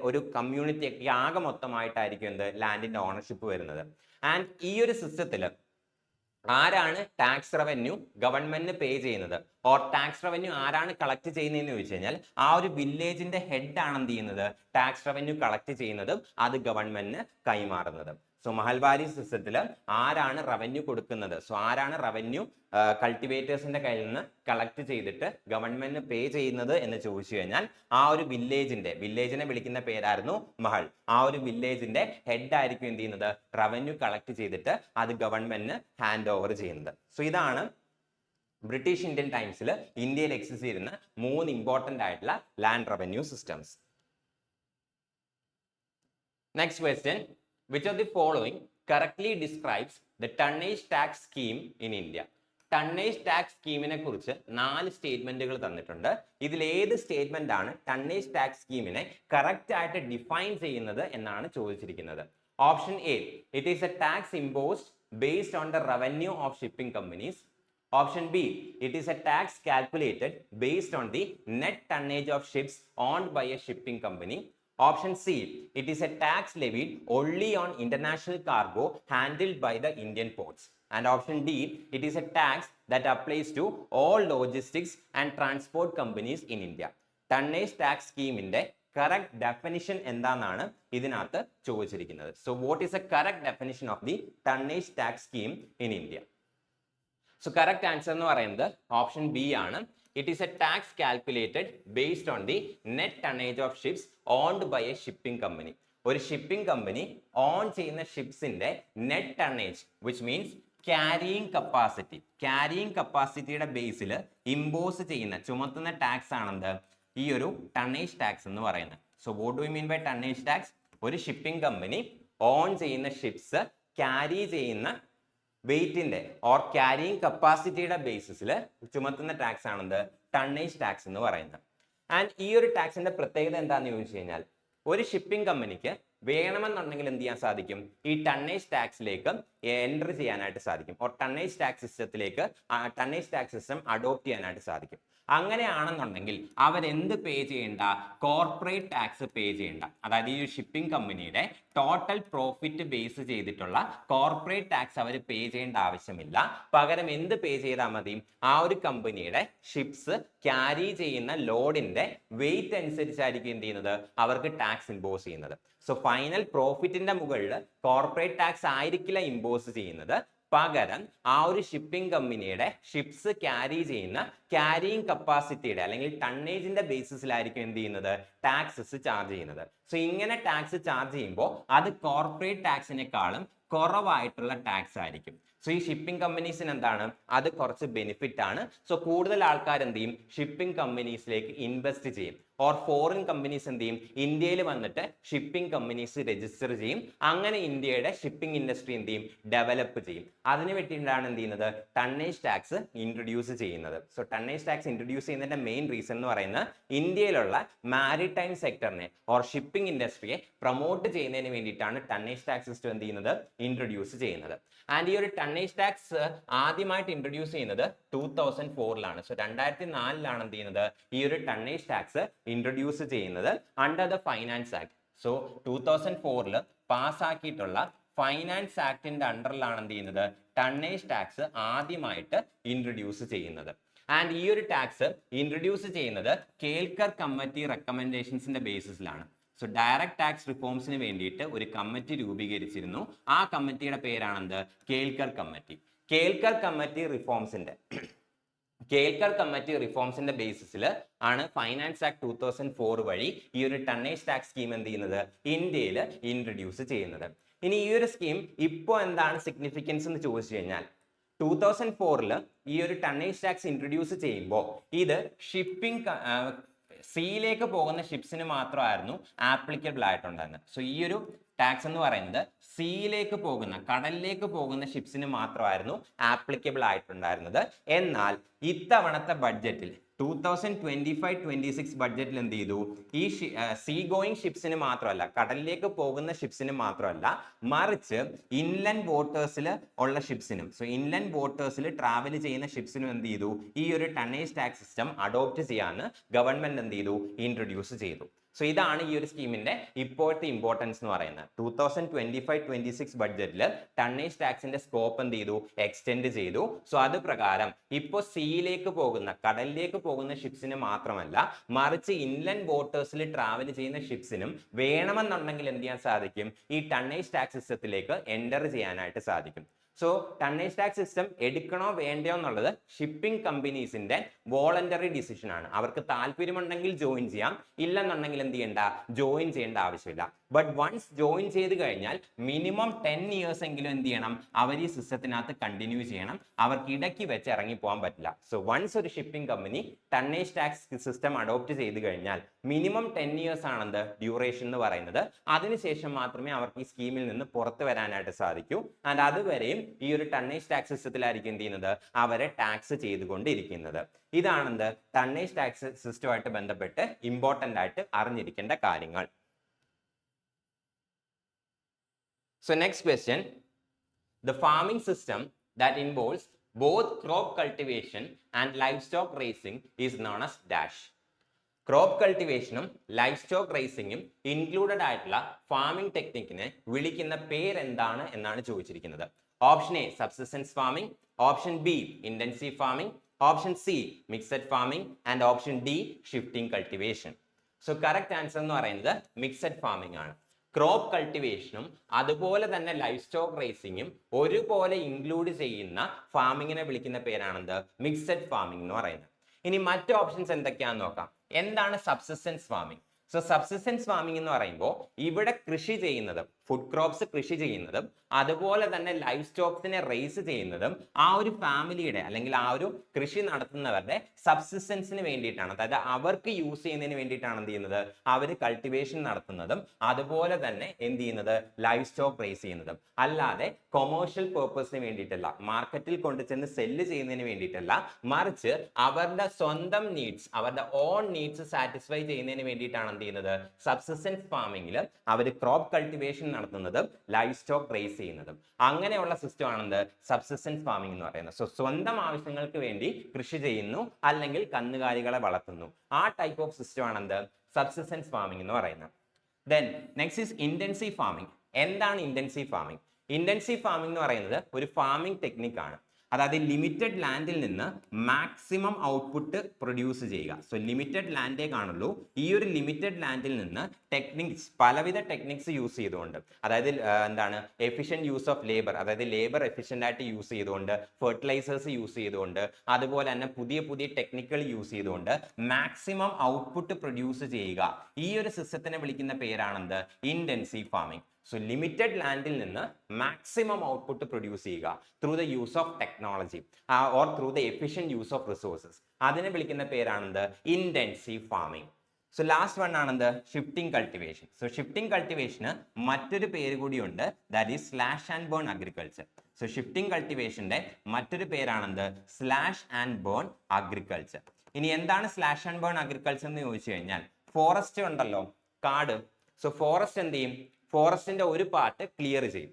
ഒരു കമ്മ്യൂണിറ്റി ആകെ മൊത്തമായിട്ടായിരിക്കും എന്ത് ലാൻഡിന്റെ ഓണർഷിപ്പ് വരുന്നത്. ആൻഡ് ഈ ഒരു സിസ്റ്റത്തിൽ ആരാണ് ടാക്സ് റവന്യൂ ഗവൺമെന്റിന് പേ ചെയ്യുന്നത് ഓർ ടാക്സ് റവന്യൂ ആരാണ് കളക്ട് ചെയ്യുന്നതെന്ന് ചോദിച്ചു കഴിഞ്ഞാൽ ആ ഒരു വില്ലേജിന്റെ ഹെഡ് ആണ് എന്ത് ചെയ്യുന്നത്? ടാക്സ് റവന്യൂ കളക്ട് ചെയ്യുന്നതും അത് ഗവൺമെന്റിന് കൈമാറുന്നതും. സോ മഹൽബാരി സിസ്റ്റത്തിൽ ആരാണ് റവന്യൂ കൊടുക്കുന്നത്? സോ ആരാണ് റവന്യൂ കൾട്ടിവേറ്റേഴ്സിന്റെ കയ്യിൽ നിന്ന് കളക്ട് ചെയ്തിട്ട് ഗവൺമെന്റിന് പേ ചെയ്യുന്നത് എന്ന് ചോദിച്ചു കഴിഞ്ഞാൽ ആ ഒരു വില്ലേജിനെ വിളിക്കുന്ന പേരായിരുന്നു മഹൽ. ആ ഒരു വില്ലേജിന്റെ ഹെഡ് ആയിരിക്കും എന്ത് ചെയ്യുന്നത്? റവന്യൂ കളക്ട് ചെയ്തിട്ട് അത് ഗവൺമെന്റിന് ഹാൻഡ് ഓവർ ചെയ്യുന്നത്. സോ ഇതാണ് ബ്രിട്ടീഷ് ഇന്ത്യൻ ടൈംസിൽ ഇന്ത്യയിൽ എക്സിസ്റ്റ് ചെയ്യുന്ന 3 ഇമ്പോർട്ടന്റ് ആയിട്ടുള്ള land revenue systems. Next question, which of the following correctly describes the tonnage tax scheme in India? Tonnage tax സ്കീമിനെ കുറിച്ച് 4 സ്റ്റേറ്റ്മെന്റുകൾ തന്നിട്ടുണ്ട്. ഇതിൽ ഏത് സ്റ്റേറ്റ്മെന്റ് ആണ് ടണ്ണേജ് ടാക്സ് സ്കീമിനെ കറക്റ്റ് ആയിട്ട് ഡിഫൈൻ ചെയ്യുന്നത് എന്നാണ് ചോദിച്ചിരിക്കുന്നത്. Option A, it is a tax imposed based on the revenue of shipping companies. Option B, it is a tax calculated based on the net tonnage of ships owned by a shipping company. Option C, it is a tax levied only on international cargo handled by the Indian ports. And option D, it is a tax that applies to all logistics and transport companies in India. Tonnage tax scheme in the correct definition എന്താണെന്നാണ് ഇതിനകത്ത് ചോദിച്ചിരിക്കുന്നത്. So what is the correct definition of the tonnage tax scheme in India? So correct answer എന്ന് പറയുന്നത് option B ആണ്. It is a tax calculated based on the net tonnage of ships owned by a shipping company. ഒരു shipping company own ചെയ്യുന്ന ഷിപ്സിന്റെ net tonnage which means carrying കപ്പാസിറ്റിയുടെ ബേസിൽ impose ചെയ്യുന്ന ചുമത്തുന്ന ടാക്സ് ആണെന്ത് ഈ ഒരു ടണ്ണേജ് ടാക്സ് എന്ന് പറയുന്നത്. So what do you mean by tonnage tax? ഒരു ഷിപ്പിംഗ് കമ്പനി ഓൺ ചെയ്യുന്ന ഷിപ്സ് ക്യാരി ചെയ്യുന്ന വെയിറ്റിന്റെ ഓർ ക്യാരിയിങ് കപ്പാസിറ്റിയുടെ ബേസിസിൽ ചുമത്തുന്ന ടാക്സ് ആണെന്ത് ടണ്ണേജ് ടാക്സ് എന്ന് പറയുന്നത്. ആൻഡ് ഈ ഒരു ടാക്സിന്റെ പ്രത്യേകത എന്താണെന്ന് ചോദിച്ചു കഴിഞ്ഞാൽ ഒരു ഷിപ്പിംഗ് കമ്പനിക്ക് വേണമെന്നുണ്ടെങ്കിൽ എന്ത് ചെയ്യാൻ സാധിക്കും? ഈ ടണ്ണേജ് ടാക്സിലേക്ക് എൻറ്റർ ചെയ്യാനായിട്ട് സാധിക്കും. Or tonnage tax system adopt ചെയ്യാനായിട്ട് സാധിക്കും. അങ്ങനെയാണെന്നുണ്ടെങ്കിൽ അവരെന്ത് പേ ചെയ്യേണ്ട? കോർപ്പറേറ്റ് ടാക്സ് പേ ചെയ്യേണ്ട. അതായത് ഈ ഷിപ്പിംഗ് കമ്പനിയുടെ ടോട്ടൽ പ്രോഫിറ്റ് ബേസ് ചെയ്തിട്ടുള്ള കോർപ്പറേറ്റ് ടാക്സ് അവർ പേ ചെയ്യേണ്ട ആവശ്യമില്ല. പകരം എന്ത് പേ ചെയ്താൽ മതി? ആ ഒരു കമ്പനിയുടെ ഷിപ്സ് ക്യാരി ചെയ്യുന്ന ലോഡിന്റെ വെയിറ്റ് അനുസരിച്ചായിരിക്കും എന്ത് ചെയ്യുന്നത്? അവർക്ക് ടാക്സ് ഇമ്പോസ് ചെയ്യുന്നത്. സോ ഫൈനൽ പ്രോഫിറ്റിന്റെ മുകളിൽ കോർപ്പറേറ്റ് ടാക്സ് ആയിരിക്കില്ല ഇമ്പോസ് ചെയ്യുന്നത്. പകരം ആ ഒരു ഷിപ്പിംഗ് കമ്പനിയുടെ ഷിപ്സ് ക്യാരി ചെയ്യുന്ന ക്യാരിയിങ് കപ്പാസിറ്റിയുടെ അല്ലെങ്കിൽ ടണ്ണേജിന്റെ ബേസിസിലായിരിക്കും എന്ത് ചെയ്യുന്നത്? ടാക്സസ് ചാർജ് ചെയ്യുന്നത്. സോ ഇങ്ങനെ ടാക്സ് ചാർജ് ചെയ്യുമ്പോൾ അത് കോർപ്പറേറ്റ് ടാക്സിനേക്കാളും കുറവായിട്ടുള്ള ടാക്സ് ആയിരിക്കും. സോ ഈ ഷിപ്പിംഗ് കമ്പനീസിന് എന്താണ്? അത് കുറച്ച് ബെനിഫിറ്റ് ആണ്. സോ കൂടുതൽ ആൾക്കാർ എന്ത് ചെയ്യും? ഷിപ്പിംഗ് കമ്പനീസിലേക്ക് ഇൻവെസ്റ്റ് ചെയ്യും. ഓർ ഫോറിൻ കമ്പനീസ് എന്ത് ചെയ്യും? ഇന്ത്യയിൽ വന്നിട്ട് ഷിപ്പിംഗ് കമ്പനീസ് രജിസ്റ്റർ ചെയ്യും. അങ്ങനെ ഇന്ത്യയുടെ ഷിപ്പിംഗ് ഇൻഡസ്ട്രി എന്ത് ചെയ്യും? ഡെവലപ്പ് ചെയ്യും. അതിന് വേണ്ടിയിട്ടാണ് എന്ത് ചെയ്യുന്നത്? ടണ്ണേജ് ടാക്സ് ഇൻട്രൊഡ്യൂസ് ചെയ്യുന്നത്. സോ ടണ്ണേജ് ടാക്സ് ഇൻട്രൊഡ്യൂസ് ചെയ്യുന്നതിന്റെ മെയിൻ റീസൺ എന്ന് പറയുന്നത് ഇന്ത്യയിലുള്ള മാരിടൈം സെക്ടറിനെ ഓർ ഷിപ്പിംഗ് ഇൻഡസ്ട്രിയെ പ്രൊമോട്ട് ചെയ്യുന്നതിന് വേണ്ടിയിട്ടാണ് ടണ്ണേജ് ടാക്സ് സിസ്റ്റം എന്ത് ചെയ്യുന്നത്? ഇൻട്രൊഡ്യൂസ് ചെയ്യുന്നത്. ആൻഡ് ഈ ഒരു ടണ്ണേജ് ടാക്സ് ആദ്യമായിട്ട് ഇൻട്രൊഡ്യൂസ് ചെയ്യുന്നത് 2004 സോ 2004 എന്ത് ചെയ്യുന്നത്? ഈ ഒരു ടണ്ണേജ് ടാക്സ് ഇൻട്രൊഡ്യൂസ് ചെയ്യുന്നത് under the finance act. So 2004 പാസ്സാക്കിയിട്ടുള്ള ഫൈനാൻസ് ആക്ടിന്റെ അണ്ടറിലാണ് എന്ത് ചെയ്യുന്നത്? ടണ്ണേജ് ടാക്സ് ആദ്യമായിട്ട് ഇൻട്രൊഡ്യൂസ് ചെയ്യുന്നത്. ആൻഡ് ഈ ഒരു ടാക്സ് ഇൻട്രൊഡ്യൂസ് ചെയ്യുന്നത് കേൽക്കർ കമ്മിറ്റി റെക്കമെൻഡേഷൻസിന്റെ ബേസിസിലാണ്. സോ ഡയറക്ട് ടാക്സ് റിഫോംസിന് വേണ്ടിയിട്ട് ഒരു കമ്മിറ്റി രൂപീകരിച്ചിരുന്നു. ആ കമ്മിറ്റിയുടെ പേരാണെന്ത്? കേൽക്കർ കമ്മിറ്റി. കേൽക്കർ കമ്മിറ്റി റിഫോംസിന്റെ ബേസിസിൽ ആണ് ഫൈനാൻസ് ആക്ട് 2004 വഴി ഈ ഒരു ടണ്ണേജ് ടാക്സ് സ്കീം എന്ത് ചെയ്യുന്നത്? ഇന്ത്യയിൽ ഇൻട്രൊഡ്യൂസ് ചെയ്യുന്നത്. ഇനി ഈ ഒരു സ്കീം ഇപ്പോൾ എന്താണ് സിഗ്നിഫിക്കൻസ് എന്ന് ചോദിച്ചു കഴിഞ്ഞാൽ 2004 ഈ ഒരു ടണ്ണേജ് ടാക്സ് ഇൻട്രൊഡ്യൂസ് ചെയ്യുമ്പോൾ ഇത് ഷിപ്പിംഗ് സീയിലേക്ക് പോകുന്ന ഷിപ്സിന് മാത്രമായിരുന്നു ആപ്ലിക്കബിൾ ആയിട്ടുണ്ടായിരുന്നത്. സോ ഈ ഒരു ടാക്സ് എന്ന് പറയുന്നത് സീയിലേക്ക് പോകുന്ന കടലിലേക്ക് പോകുന്ന ഷിപ്സിന് മാത്രമായിരുന്നു ആപ്ലിക്കബിൾ ആയിട്ടുണ്ടായിരുന്നത്. എന്നാൽ ഇത്തവണത്തെ ബഡ്ജറ്റിൽ 2025-26 ബഡ്ജറ്റിൽ എന്ത് ചെയ്തു? ഈ സീ ഗോയിങ് ഷിപ്സിന് മാത്രമല്ല, കടലിലേക്ക് പോകുന്ന ഷിപ്സിന് മാത്രമല്ല, മറിച്ച് ഇൻലൻഡ് വാട്ടേഴ്സിൽ ഉള്ള ഷിപ്സിനും, സോ ഇൻലൻഡ് വാട്ടേഴ്സിൽ ട്രാവൽ ചെയ്യുന്ന ഷിപ്സിനും എന്ത് ചെയ്തു? ഈ ഒരു ടണ്ണേജ് ടാക്സ് സിസ്റ്റം അഡോപ്റ്റ് ചെയ്യാന്ന് ഗവൺമെന്റ് എന്ത് ചെയ്തു? ഇൻട്രൊഡ്യൂസ് ചെയ്തു. സോ ഇതാണ് ഈ ഒരു സ്കീമിന്റെ ഇപ്പോഴത്തെ ഇമ്പോർട്ടൻസ് എന്ന് പറയുന്നത്. 2025-26 ബഡ്ജറ്റിൽ ടണ്ണേജ് ടാക്സിന്റെ സ്കോപ്പ് എന്ത് ചെയ്തു? എക്സ്റ്റെൻഡ് ചെയ്തു. സോ അത് പ്രകാരം ഇപ്പോൾ സീയിലേക്ക് പോകുന്ന കടലിലേക്ക് പോകുന്ന ഷിപ്സിന് മാത്രമല്ല, മറിച്ച് ഇൻലൻഡ് വാട്ടേഴ്സിൽ ട്രാവൽ ചെയ്യുന്ന ഷിപ്സിനും വേണമെന്നുണ്ടെങ്കിൽ എന്ത് ചെയ്യാൻ സാധിക്കും? ഈ ടണ്ണേജ് ടാക്സ് സിസ്റ്റത്തിലേക്ക് എൻ്റർ ചെയ്യാനായിട്ട് സാധിക്കും. സോ ടണ്ണേജ് ടാക്സ് സിസ്റ്റം എടുക്കണോ വേണ്ടയോ എന്നുള്ളത് ഷിപ്പിംഗ് കമ്പനീസിന്റെ വോളണ്ടറി ഡിസിഷൻ ആണ്. അവർക്ക് താല്പര്യമുണ്ടെങ്കിൽ ജോയിൻ ചെയ്യാം, ഇല്ലെന്നുണ്ടെങ്കിൽ എന്ത് ചെയ്യണ്ട? ജോയിൻ ചെയ്യേണ്ട ആവശ്യമില്ല. ബട്ട് വൺസ് ജോയിൻ ചെയ്ത് കഴിഞ്ഞാൽ മിനിമം 10 years എങ്കിലും എന്ത് ചെയ്യണം? അവർ ഈ സിസ്റ്റത്തിനകത്ത് കണ്ടിന്യൂ ചെയ്യണം. അവർക്ക് ഇടയ്ക്ക് വെച്ച് ഇറങ്ങി പോകാൻ പറ്റില്ല. സോ വൺസ് ഒരു shipping company tonnage tax system adopt ചെയ്ത് കഴിഞ്ഞാൽ മിനിമം 10 years ആണെന്ത് ഡ്യൂറേഷൻ എന്ന് പറയുന്നത്. അതിനുശേഷം മാത്രമേ അവർക്ക് ഈ സ്കീമിൽ നിന്ന് പുറത്തു വരാനായിട്ട് സാധിക്കൂ. ആൻഡ് അതുവരെയും ഈ ഒരു ടണ്ണേജ് ടാക്സ് സിസ്റ്റത്തിലായിരിക്കും എന്ത് ചെയ്യുന്നത്? അവരെ ടാക്സ് ചെയ്തുകൊണ്ടിരിക്കുന്നത്. ഇതാണെന്ത് ടണ്ണേജ് ടാക്സ് സിസ്റ്റമായിട്ട് ബന്ധപ്പെട്ട് ഇമ്പോർട്ടൻ്റ് ആയിട്ട് അറിഞ്ഞിരിക്കേണ്ട കാര്യങ്ങൾ. So next question, the farming system that involves both crop cultivation and livestock raising is known as dash. Crop കൾട്ടിവേഷനും ലൈഫ് സ്റ്റോക്ക് റേസിംഗും ഇൻക്ലൂഡഡ് ആയിട്ടുള്ള ഫാമിംഗ് ടെക്നിക്കിനെ വിളിക്കുന്ന പേരെന്താണ് എന്നാണ് ചോദിച്ചിരിക്കുന്നത്. Option A subsistence farming, option B intensive farming, option C mixed farming and option D shifting cultivation. So correct answer എന്ന് പറയുന്നത് മിക്സഡ് ഫാമിംഗ് ആണ്. ക്രോപ്പ് കൾട്ടിവേഷനും അതുപോലെ തന്നെ ലൈഫ് സ്റ്റോക്ക് റേസിംഗും ഒരുപോലെ ഇൻക്ലൂഡ് ചെയ്യുന്ന ഫാമിങ്ങിനെ വിളിക്കുന്ന പേരാണെന്ത്? മിക്സഡ് ഫാമിംഗ് എന്ന് പറയുന്നത്. ഇനി മറ്റ് ഓപ്ഷൻസ് എന്തൊക്കെയാണെന്ന് നോക്കാം. എന്താണ് subsistence farming? So subsistence farming എന്ന് പറയുമ്പോൾ ഇവിടെ കൃഷി ചെയ്യുന്നതും ഫുഡ് ക്രോപ്സ് കൃഷി ചെയ്യുന്നതും അതുപോലെ തന്നെ ലൈഫ് സ്റ്റോക്സിനെ റേസ് ചെയ്യുന്നതും ആ ഒരു ഫാമിലിയുടെ അല്ലെങ്കിൽ ആ ഒരു കൃഷി നടത്തുന്നവരുടെ സബ്സിസ്റ്റൻസിന് വേണ്ടിയിട്ടാണ്. അതായത് അവർക്ക് യൂസ് ചെയ്യുന്നതിന് വേണ്ടിയിട്ടാണ് എന്ത് ചെയ്യുന്നത്? അവർ കൾട്ടിവേഷൻ നടത്തുന്നതും അതുപോലെ തന്നെ എന്ത് ചെയ്യുന്നത്? ലൈഫ് സ്റ്റോക്ക് റേസ് ചെയ്യുന്നതും. അല്ലാതെ കൊമേഴ്ഷ്യൽ പേർപ്പസിന് വേണ്ടിയിട്ടല്ല, മാർക്കറ്റിൽ കൊണ്ടുചെന്ന് സെല്ല് ചെയ്യുന്നതിന് വേണ്ടിയിട്ടല്ല, മറിച്ച് അവരുടെ സ്വന്തം നീഡ്സ്, അവരുടെ ഓൺ നീഡ്സ് സാറ്റിസ്ഫൈ ചെയ്യുന്നതിന് വേണ്ടിയിട്ടാണ് എന്ത് ചെയ്യുന്നത്? സബ്സിസ്റ്റൻസ് ഫാമിംഗിൽ അവർ ക്രോപ്പ് കൾട്ടിവേഷൻ നടത്തുന്നതും ലൈഫ് സ്റ്റോക്ക് റേസ് ചെയ്യുന്നതും. അങ്ങനെയുള്ള സിസ്റ്റം ആണെന്ത്? സബ്സിസ്റ്റൻസ് ഫാമിംഗ് എന്ന് പറയുന്നത്. സോ സ്വന്തം ആവശ്യങ്ങൾക്ക് വേണ്ടി കൃഷി ചെയ്യുന്നു അല്ലെങ്കിൽ കന്നുകാലികളെ വളർത്തുന്നു. ആ ടൈപ്പ് ഓഫ് സിസ്റ്റം ആണെന്ത്? സബ്സിസ്റ്റൻസ് ഫാമിംഗ് എന്ന് പറയുന്നത്. Then next is intensive farming. എന്താണ് ഇന്റൻസീവ് ഫാമിംഗ്? ഇന്റൻസീവ് ഫാമിംഗ് എന്ന് പറയുന്നത് ഒരു ഫാമിംഗ് ടെക്നിക്കാണ്. അതായത് ലിമിറ്റഡ് ലാൻഡിൽ നിന്ന് മാക്സിമം ഔട്ട്പുട്ട് പ്രൊഡ്യൂസ് ചെയ്യുക. സോ ലിമിറ്റഡ് ലാൻഡേ കാണുള്ളൂ. ഈ ഒരു ലിമിറ്റഡ് ലാൻഡിൽ നിന്ന് ടെക്നിക്സ്, പലവിധ ടെക്നിക്സ് യൂസ് ചെയ്തുകൊണ്ട്, അതായത് എന്താണ് എഫിഷ്യൻറ്റ് യൂസ് ഓഫ് ലേബർ, അതായത് ലേബർ എഫിഷ്യൻ്റ് ആയിട്ട് യൂസ് ചെയ്തുകൊണ്ട്, ഫെർട്ടിലൈസേഴ്സ് യൂസ് ചെയ്തുകൊണ്ട്, അതുപോലെ തന്നെ പുതിയ പുതിയ ടെക്നിക്കുകൾ യൂസ് ചെയ്തുകൊണ്ട് മാക്സിമം ഔട്ട്പുട്ട് പ്രൊഡ്യൂസ് ചെയ്യുക. ഈ ഒരു സിസ്റ്റത്തിനെ വിളിക്കുന്ന പേരാണെന്ത്? Intensive farming. സോ ലിമിറ്റഡ് ലാൻഡിൽ നിന്ന് മാക്സിമം ഔട്ട്പുട്ട് പ്രൊഡ്യൂസ് ചെയ്യുക through the use of technology or through the efficient use of resources. അതിനെ വിളിക്കുന്ന പേരാണെന്ത്? Intensive farming. So last one ആണെന്ത്? Shifting cultivation. സോ ഷിഫ്റ്റിംഗ് കൾട്ടിവേഷന് മറ്റൊരു പേര് കൂടിയുണ്ട്, that is slash and burn agriculture. So shifting കൾട്ടിവേഷന്റെ മറ്റൊരു പേരാണെന്ത്? Slash and burn agriculture. ഇനി എന്താണ് സ്ലാഷ് ആൻഡ് ബേൺ അഗ്രികൾച്ചർ എന്ന് ചോദിച്ചു കഴിഞ്ഞാൽ, ഫോറസ്റ്റ് ഉണ്ടല്ലോ, കാട്. സോ ഫോറസ്റ്റ് എന്ത് ചെയ്യും? ഫോറസ്റ്റിന്റെ ഒരു പാർട്ട് ക്ലിയർ ചെയ്യും.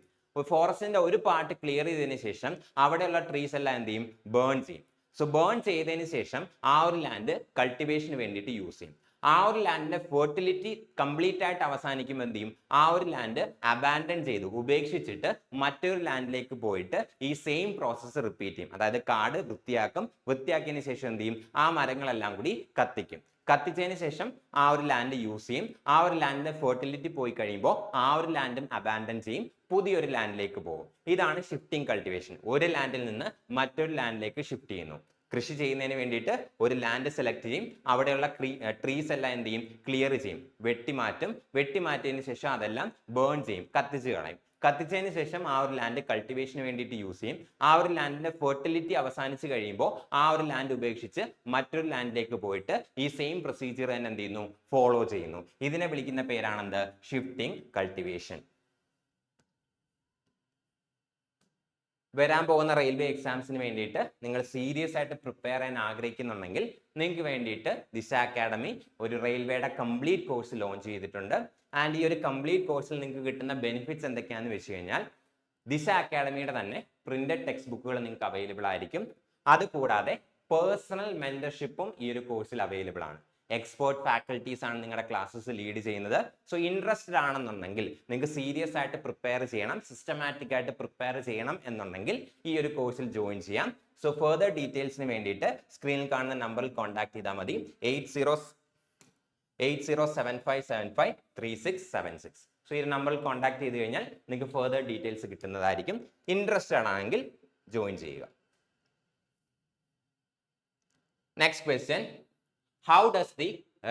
ഫോറസ്റ്റിന്റെ ഒരു പാർട്ട് ക്ലിയർ ചെയ്തതിന് ശേഷം അവിടെയുള്ള ട്രീസ് എല്ലാം എന്ത് ചെയ്യും? ബേൺ ചെയ്യും. സോ ബേൺ ചെയ്തതിന് ശേഷം ആ ഒരു ലാൻഡ് കൾട്ടിവേഷന് വേണ്ടിയിട്ട് യൂസ് ചെയ്യും. ആ ഒരു ലാൻഡിന്റെ ഫെർട്ടിലിറ്റി കംപ്ലീറ്റ് ആയിട്ട് അവസാനിക്കുമ്പോൾ എന്ത് ചെയ്യും? ആ ഒരു ലാൻഡ് അബാൻഡൻ ചെയ്തു ഉപേക്ഷിച്ചിട്ട് മറ്റൊരു ലാൻഡിലേക്ക് പോയിട്ട് ഈ സെയിം പ്രോസസ്സ് റിപ്പീറ്റ് ചെയ്യും. അതായത് കാട് വൃത്തിയാക്കും. വൃത്തിയാക്കിയതിന് ശേഷം എന്ത് ചെയ്യും? ആ മരങ്ങളെല്ലാം കൂടി കത്തിക്കും. കത്തിച്ചതിന് ശേഷം ആ ഒരു ലാൻഡ് യൂസ് ചെയ്യും. ആ ഒരു ലാൻഡിന്റെ ഫെർട്ടിലിറ്റി പോയി കഴിയുമ്പോൾ ആ ഒരു ലാൻഡും അബാൻഡൻ ചെയ്യും, പുതിയൊരു ലാൻഡിലേക്ക് പോകും. ഇതാണ് ഷിഫ്റ്റിംഗ് കൾട്ടിവേഷൻ. ഒരു ലാൻഡിൽ നിന്ന് മറ്റൊരു ലാൻഡിലേക്ക് ഷിഫ്റ്റ് ചെയ്യുന്നു. കൃഷി ചെയ്യുന്നതിന് വേണ്ടിയിട്ട് ഒരു ലാൻഡ് സെലക്ട് ചെയ്യും. അവിടെയുള്ള ട്രീസ് എല്ലാം എന്ത് ചെയ്യും? ക്ലിയർ ചെയ്യും, വെട്ടിമാറ്റും. വെട്ടിമാറ്റിയതിന് ശേഷം അതെല്ലാം ബേൺ ചെയ്യും, കത്തിച്ച് കളയും. കത്തിച്ചതിന് ശേഷം ആ ഒരു ലാൻഡ് കൾട്ടിവേഷന് വേണ്ടിയിട്ട് യൂസ് ചെയ്യും. ആ ഒരു ലാൻഡിന്റെ ഫെർട്ടിലിറ്റി അവസാനിച്ച് കഴിയുമ്പോൾ ആ ഒരു ലാൻഡ് ഉപേക്ഷിച്ച് മറ്റൊരു ലാൻഡിലേക്ക് പോയിട്ട് ഈ സെയിം പ്രൊസീജിയർ തന്നെ എന്ത് ചെയ്യുന്നു? ഫോളോ ചെയ്യുന്നു. ഇതിനെ വിളിക്കുന്ന പേരാണെന്ത്? Shifting cultivation. വരാൻ പോകുന്ന റെയിൽവേ എക്സാംസിന് വേണ്ടിയിട്ട് നിങ്ങൾ സീരിയസ് ആയിട്ട് പ്രിപ്പയർ ചെയ്യാൻ ആഗ്രഹിക്കുന്നുണ്ടെങ്കിൽ നിങ്ങൾക്ക് വേണ്ടിയിട്ട് ദിശ അക്കാഡമി ഒരു റെയിൽവേയുടെ കംപ്ലീറ്റ് കോഴ്സ് ലോഞ്ച് ചെയ്തിട്ടുണ്ട്. ആൻഡ് ഈ ഒരു കംപ്ലീറ്റ് കോഴ്സിൽ നിങ്ങൾക്ക് കിട്ടുന്ന ബെനിഫിറ്റ്സ് എന്തൊക്കെയാണെന്ന് വെച്ച് കഴിഞ്ഞാൽ, ദിശ അക്കാഡമിയുടെ തന്നെ പ്രിന്റഡ് ടെക്സ്റ്റ് ബുക്കുകൾ നിങ്ങൾക്ക് അവൈലബിൾ ആയിരിക്കും. അതുകൂടാതെ പേഴ്സണൽ മെന്റർഷിപ്പും ഈ ഒരു കോഴ്സിൽ അവൈലബിൾ ആണ്. എക്സ്പേർട്ട് ഫാക്കൽറ്റീസ് ആണ് നിങ്ങളുടെ ക്ലാസ്സസ് ലീഡ് ചെയ്യുന്നത്. സോ ഇൻട്രസ്റ്റഡ് ആണെന്നുണ്ടെങ്കിൽ, നിങ്ങൾക്ക് സീരിയസ് ആയിട്ട് പ്രിപ്പയർ ചെയ്യണം, സിസ്റ്റമാറ്റിക് ആയിട്ട് പ്രിപ്പയർ ചെയ്യണം എന്നുണ്ടെങ്കിൽ ഈ ഒരു കോഴ്സിൽ ജോയിൻ ചെയ്യാം. സോ ഫർദർ ഡീറ്റെയിൽസിന് വേണ്ടിയിട്ട് സ്ക്രീനിൽ കാണുന്ന നമ്പറിൽ കോൺടാക്ട് ചെയ്താൽ മതി. 8075753676. സോ ഈ നമ്പറിൽ കോൺടാക്ട് ചെയ്ത് കഴിഞ്ഞാൽ നിങ്ങൾക്ക് ഫർദർ ഡീറ്റെയിൽസ് കിട്ടുന്നതായിരിക്കും. ഇൻട്രസ്റ്റഡ് ആണെങ്കിൽ ജോയിൻ ചെയ്യുക. Next question, how does the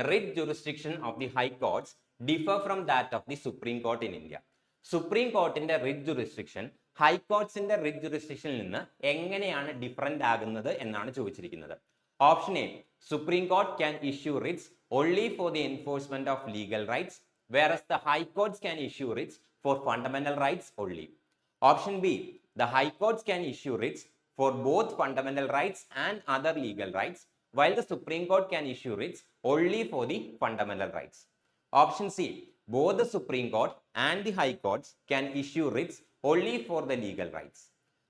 writ jurisdiction of the high courts differ from that of the Supreme Court in India? Supreme കോർട്ടിന്റെ writ jurisdiction ഹൈ കോർട്സിന്റെ writ jurisdictionൽ നിന്ന് എങ്ങനെയാണ് ഡിഫറെന്റ് ആകുന്നത് എന്നാണ് ചോദിച്ചിരിക്കുന്നത്. Option A, supreme court can issue writs only for the enforcement of legal rights, whereas the high courts can issue writs for fundamental rights only. Option B, the high courts can issue writs for both fundamental rights and other legal rights, while the Supreme Court can issue writs only for the fundamental rights. Option C, both the Supreme Court and the High Courts can issue writs only for the legal rights.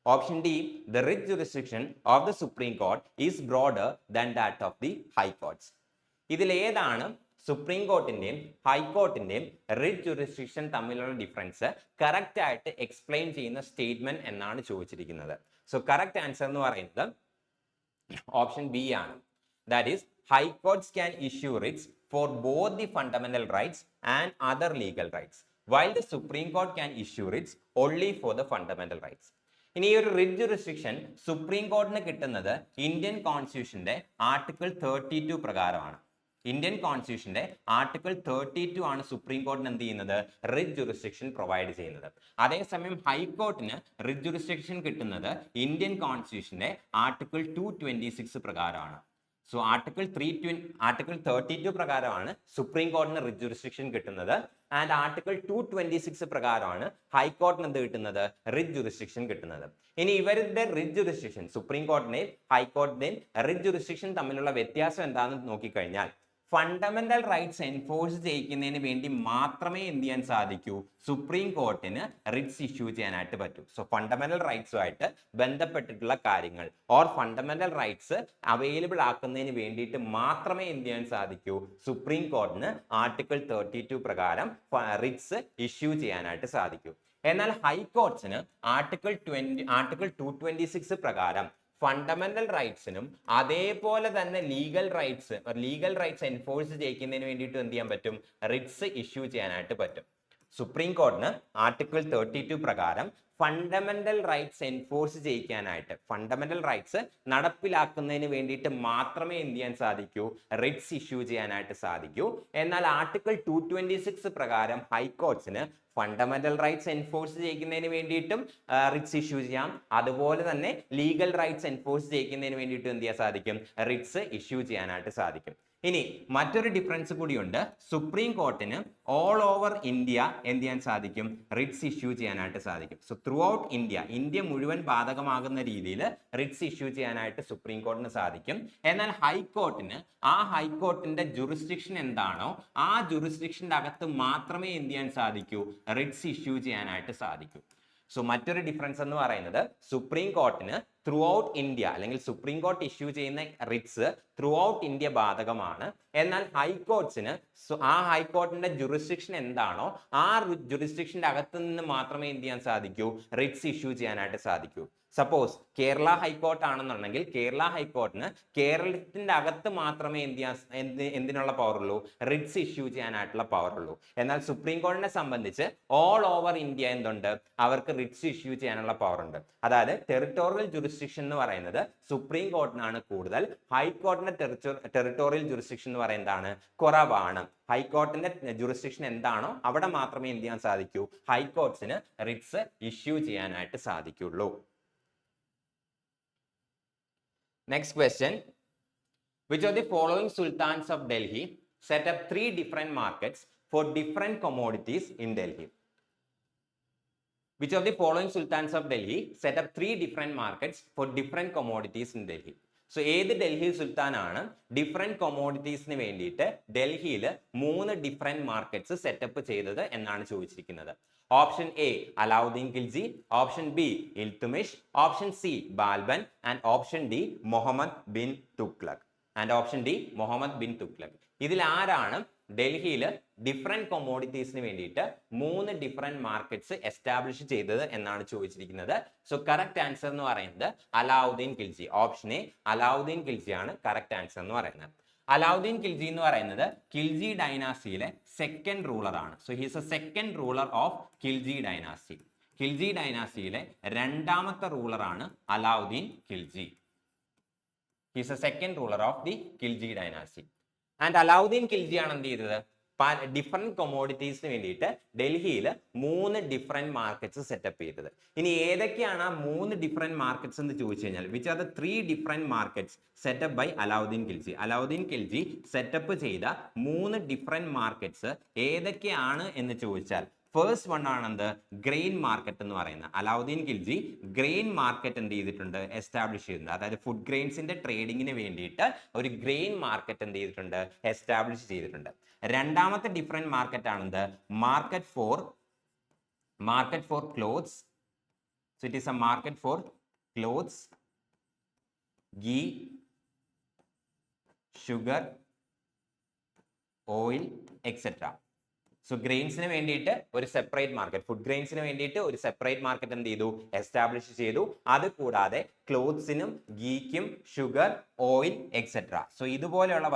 Option D, the writ jurisdiction of the Supreme Court is broader than that of the High Courts. ഇതിൽ ഏതാണ് supreme കോർട്ടിന്റെയും ഹൈക്കോർട്ടിന്റെയും writ jurisdiction തമ്മിലുള്ള difference correct ആയിട്ട് explain ചെയ്യുന്ന statement എന്നാണ് ചോദിച്ചിരിക്കുന്നത്. So correct answer എന്ന് പറയുന്നത് ഓപ്ഷൻ ബി ആണ്. That is high courts can issue Ritz for both the fundamental rights and other legal rights, while the Supreme Court can issue writs only for the fundamental rights. ഇനി ഈ ഒരു writ jurisdiction supreme കോർട്ടിന് കിട്ടുന്നത് Indian കോൺസ്റ്റിറ്റ്യൂഷന്റെ article 32 പ്രകാരമാണ്. Indian കോൺസ്റ്റിറ്റ്യൂഷന്റെ article 32 ആണ് supreme കോർട്ടിന് എന്ത് ചെയ്യുന്നത്, writ jurisdiction provide ചെയ്യുന്നത്. അതേസമയം ഹൈക്കോർട്ടിന് റിറ്റ് ജുറിസ്ഡിക്ഷൻ കിട്ടുന്നത് ഇന്ത്യൻ കോൺസ്റ്റിറ്റ്യൂഷന്റെ ആർട്ടിക്കിൾ 226 പ്രകാരമാണ്. സോ ആർട്ടിക്കിൾ 32 പ്രകാരമാണ് സുപ്രീം കോർട്ടിന് റിറ്റ് ജുറിസ്ഡിക്ഷൻ കിട്ടുന്നത്, ആൻഡ് ആർട്ടിക്കിൾ 226 പ്രകാരമാണ് ഹൈക്കോർട്ടിന് എന്ത് കിട്ടുന്നത്, റിറ്റ് ജുറിസ്ഡിക്ഷൻ കിട്ടുന്നത്. ഇനി ഇവരുടെ റിറ്റ് ജുറിസ്ഡിക്ഷൻ, സുപ്രീം കോർട്ടിന്റെയും ഹൈക്കോർട്ടിന്റെയും റിറ്റ് ജുറിസ്ഡിക്ഷൻ തമ്മിലുള്ള വ്യത്യാസം എന്താണെന്ന് നോക്കിക്കഴിഞ്ഞാൽ, ഫണ്ടമെന്റൽ റൈറ്റ്സ് എൻഫോഴ്സ് ചെയ്യിക്കുന്നതിന് വേണ്ടി മാത്രമേ എന്ത് ചെയ്യാൻ സാധിക്കൂ, സുപ്രീം കോർട്ടിന് റിറ്റ്സ് ഇഷ്യൂ ചെയ്യാനായിട്ട് പറ്റൂ. സോ ഫണ്ടമെന്റൽ റൈറ്റ്സുമായിട്ട് ബന്ധപ്പെട്ടിട്ടുള്ള കാര്യങ്ങൾ ഓർ ഫണ്ടമെന്റൽ റൈറ്റ്സ് അവൈലബിൾ ആക്കുന്നതിന് വേണ്ടിയിട്ട് മാത്രമേ എന്ത് ചെയ്യാൻ സാധിക്കൂ, സുപ്രീം കോർട്ടിന് ആർട്ടിക്കിൾ 32 പ്രകാരം റിറ്റ്സ് ഇഷ്യൂ ചെയ്യാനായിട്ട് സാധിക്കൂ. എന്നാൽ ഹൈക്കോർട്സിന് ആർട്ടിക്കിൾ 226 പ്രകാരം ഫണ്ടമെന്റൽ റൈറ്റ്സിനും അതേപോലെ തന്നെ ലീഗൽ റൈറ്റ്സ് എൻഫോഴ്സ് ചെയ്യിക്കുന്നതിന് വേണ്ടിയിട്ട് എന്ത് ചെയ്യാൻ പറ്റും, റിറ്റ്സ് ഇഷ്യൂ ചെയ്യാനായിട്ട് പറ്റും. സുപ്രീം കോർട്ടിന് ആർട്ടിക്കിൾ 32 പ്രകാരം ഫണ്ടമെന്റൽ റൈറ്റ്സ് എൻഫോഴ്സ് ചെയ്യിക്കാനായിട്ട്, ഫണ്ടമെന്റൽ റൈറ്റ്സ് നടപ്പിലാക്കുന്നതിന് വേണ്ടിയിട്ട് മാത്രമേ എന്ത് ചെയ്യാൻ സാധിക്കൂ, റിറ്റ്സ് ഇഷ്യൂ ചെയ്യാനായിട്ട് സാധിക്കൂ. എന്നാൽ ആർട്ടിക്കിൾ 226 പ്രകാരം ഹൈക്കോർട്സിന് ഫണ്ടമെന്റൽ റൈറ്റ്സ് എൻഫോഴ്സ് ചെയ്യിക്കുന്നതിന് വേണ്ടിയിട്ടും റിറ്റ്സ് ഇഷ്യൂ ചെയ്യാം, അതുപോലെ തന്നെ ലീഗൽ റൈറ്റ്സ് എൻഫോഴ്സ് ചെയ്യിക്കുന്നതിന് വേണ്ടിയിട്ടും എന്ത് ചെയ്യാൻ സാധിക്കും, റിറ്റ്സ് ഇഷ്യൂ ചെയ്യാനായിട്ട് സാധിക്കും. ഇനി മറ്റൊരു ഡിഫറൻസ് കൂടിയുണ്ട്. സുപ്രീം കോർട്ടിന് ഓൾ ഓവർ ഇന്ത്യ എന്ത് ചെയ്യാൻ സാധിക്കും, റിറ്റ്സ് ഇഷ്യൂ ചെയ്യാനായിട്ട് സാധിക്കും. സോ ത്രൂ ഔട്ട് ഇന്ത്യ മുഴുവൻ ബാധകമാകുന്ന രീതിയിൽ റിറ്റ്സ് ഇഷ്യൂ ചെയ്യാനായിട്ട് സുപ്രീം കോർട്ടിന് സാധിക്കും. എന്നാൽ ഹൈക്കോർട്ടിന് ഹൈക്കോർട്ടിന്റെ ജുറിസ്ഡിക്ഷൻ എന്താണോ ആ ജുറിസ്ഡിക്ഷന്റെ അകത്ത് മാത്രമേ എന്ത് ചെയ്യാൻ സാധിക്കൂ, റിറ്റ്സ് ഇഷ്യൂ ചെയ്യാനായിട്ട് സാധിക്കൂ. സോ മറ്റൊരു ഡിഫറൻസ് എന്ന് പറയുന്നത്, സുപ്രീം കോർട്ടിന് ത്രൂ ഔട്ട് ഇന്ത്യ അല്ലെങ്കിൽ സുപ്രീം കോർട്ട് ഇഷ്യൂ ചെയ്യുന്ന റിറ്റ്സ് ത്രൂ ഔട്ട് ഇന്ത്യ ബാധകമാണ്. എന്നാൽ ഹൈക്കോർട്സിന് ഹൈക്കോർട്ടിന്റെ ജുറിസ്ഡിക്ഷൻ എന്താണോ ആ ജുറിസ്ഡിക്ഷന്റെ അകത്ത് നിന്ന് മാത്രമേ എന്ത് ചെയ്യാൻ സാധിക്കൂ, റിറ്റ്സ് ഇഷ്യൂ ചെയ്യാനായിട്ട് സാധിക്കൂ. സപ്പോസ് കേരള ഹൈക്കോർട്ട് ആണെന്നുണ്ടെങ്കിൽ കേരള ഹൈക്കോർട്ടിന് കേരളത്തിന്റെ അകത്ത് മാത്രമേ എന്തിനുള്ള പവർ ഉള്ളൂ, റിറ്റ്സ് ഇഷ്യൂ ചെയ്യാനായിട്ടുള്ള പവർ ഉള്ളൂ. എന്നാൽ സുപ്രീം കോർട്ടിനെ സംബന്ധിച്ച് ഓൾ ഓവർ ഇന്ത്യ എന്തുണ്ട്, അവർക്ക് റിറ്റ്സ് ഇഷ്യൂ ചെയ്യാനുള്ള പവർ ഉണ്ട്. അതായത് ടെറിട്ടോറിയൽ ജുറിസ്ഡിക്ഷൻ എന്ന് പറയുന്നത് സുപ്രീം കോർട്ടിനാണ് കൂടുതൽ, ഹൈക്കോർട്ടിന്റെ ടെറിട്ടോറിയൽ ജുറിസ്ഡിക്ഷൻ എന്ന് പറയുന്നതാണ് കുറവാണ്. ഹൈക്കോർട്ടിന്റെ ജുറിസ്ഡിക്ഷൻ എന്താണോ അവിടെ മാത്രമേ എന്ത് ചെയ്യാൻ സാധിക്കൂ, ഹൈക്കോർട്സിന് റിറ്റ്സ് ഇഷ്യൂ ചെയ്യാനായിട്ട് സാധിക്കുള്ളൂ. Next question. Which of the following sultans of Delhi set up 3 different markets for different commodities in Delhi? Which of the following sultans of Delhi set up 3 different markets for different commodities in Delhi? So ഏത് Delhi സുൽത്താനാണ് different കൊമോഡിറ്റീസിന് വേണ്ടിയിട്ട് ഡൽഹിയിൽ 3 different markets setup ചെയ്തത് എന്നാണ് ചോദിച്ചിരിക്കുന്നത്. Option A Alauddin Khilji, option B Iltutmish, option C Balban and option D Muhammad bin Tughlaq. ഇതിൽ ആരാണ് ഡൽഹിയിൽ different കൊമോഡിറ്റീസിന് വേണ്ടിയിട്ട് 3 ഡിഫറെന്റ് മാർക്കറ്റ്സ് എസ്റ്റാബ്ലിഷ് ചെയ്തത് എന്നാണ് ചോദിച്ചിരിക്കുന്നത്. സോ കറക്റ്റ് ആൻസർ എന്ന് പറയുന്നത് അലാവുദ്ദീൻ ഖിൽജി. ഓപ്ഷൻ എ അലാവുദ്ദീൻ ഖിൽജി ആണ് കറക്റ്റ് ആൻസർ എന്ന് പറയുന്നത്. അലാവുദ്ദീൻ ഖിൽജി എന്ന് പറയുന്നത് ഖിൽജി ഡൈനാസിയിലെ സെക്കൻഡ് റൂളർ ആണ്. So he's a second ruler of Khilji dynasty. Khilji ഡൈനാസിയിലെ രണ്ടാമത്തെ റൂളറാണ് Alauddin Khilji. He's a second ruler of the Khilji dynasty. And Alauddin Khilji ആണ് എന്ത് ചെയ്തത്, ഡിഫറെന്റ് കൊമോഡിറ്റീസിന് വേണ്ടിയിട്ട് ഡൽഹിയിൽ 3 ഡിഫറെന്റ് മാർക്കറ്റ്സ് സെറ്റപ്പ് ചെയ്തത്. ഇനി ഏതൊക്കെയാണ് ആ 3 ഡിഫറെന്റ് മാർക്കറ്റ്സ് എന്ന് ചോദിച്ചു കഴിഞ്ഞാൽ, which are the 3 different markets setup by Alauddin Khilji? Alauddin Khilji setup ചെയ്ത 3 ഡിഫറെന്റ് മാർക്കറ്റ്സ് ഏതൊക്കെയാണ് എന്ന് ചോദിച്ചാൽ, ഫസ്റ്റ് വൺ ആണെന്ത്, ഗ്രെയിൻ മാർക്കറ്റ് എന്ന് പറയുന്നത്. അലാവുദ്ദീൻ ഖിൽജി ഗ്രെയിൻ മാർക്കറ്റ് എന്ത് ചെയ്തിട്ടുണ്ട്, എസ്റ്റാബ്ലിഷ് ചെയ്തിട്ടുണ്ട്. അതായത് ഫുഡ് ഗ്രെയിൻസിന്റെ ട്രേഡിങ്ങിന് വേണ്ടിയിട്ട് ഒരു ഗ്രെയിൻ മാർക്കറ്റ് എന്ത് ചെയ്തിട്ടുണ്ട്, എസ്റ്റാബ്ലിഷ് ചെയ്തിട്ടുണ്ട്. രണ്ടാമത്തെ ഡിഫറെന്റ് മാർക്കറ്റ് ആണെന്ത്, market for clothes. So it is a market for clothes, ghee, sugar, oil etcetera. So ഗ്രെയിൻസിന് വേണ്ടിയിട്ട് ഒരു സെപ്പറേറ്റ് മാർക്കറ്റ്, ഫുഡ് ഗ്രെയിൻസിന് വേണ്ടിയിട്ട് ഒരു സെപ്പറേറ്റ് മാർക്കറ്റ് എന്ത് ചെയ്തു, എസ്റ്റാബ്ലിഷ് ചെയ്തു. അത് കൂടാതെ ക്ലോത്ത്സിനും ഗീക്കും ഷുഗർ, ഓയിൽ എക്സെട്ര. സോ ഇതുപോലെയുള്ള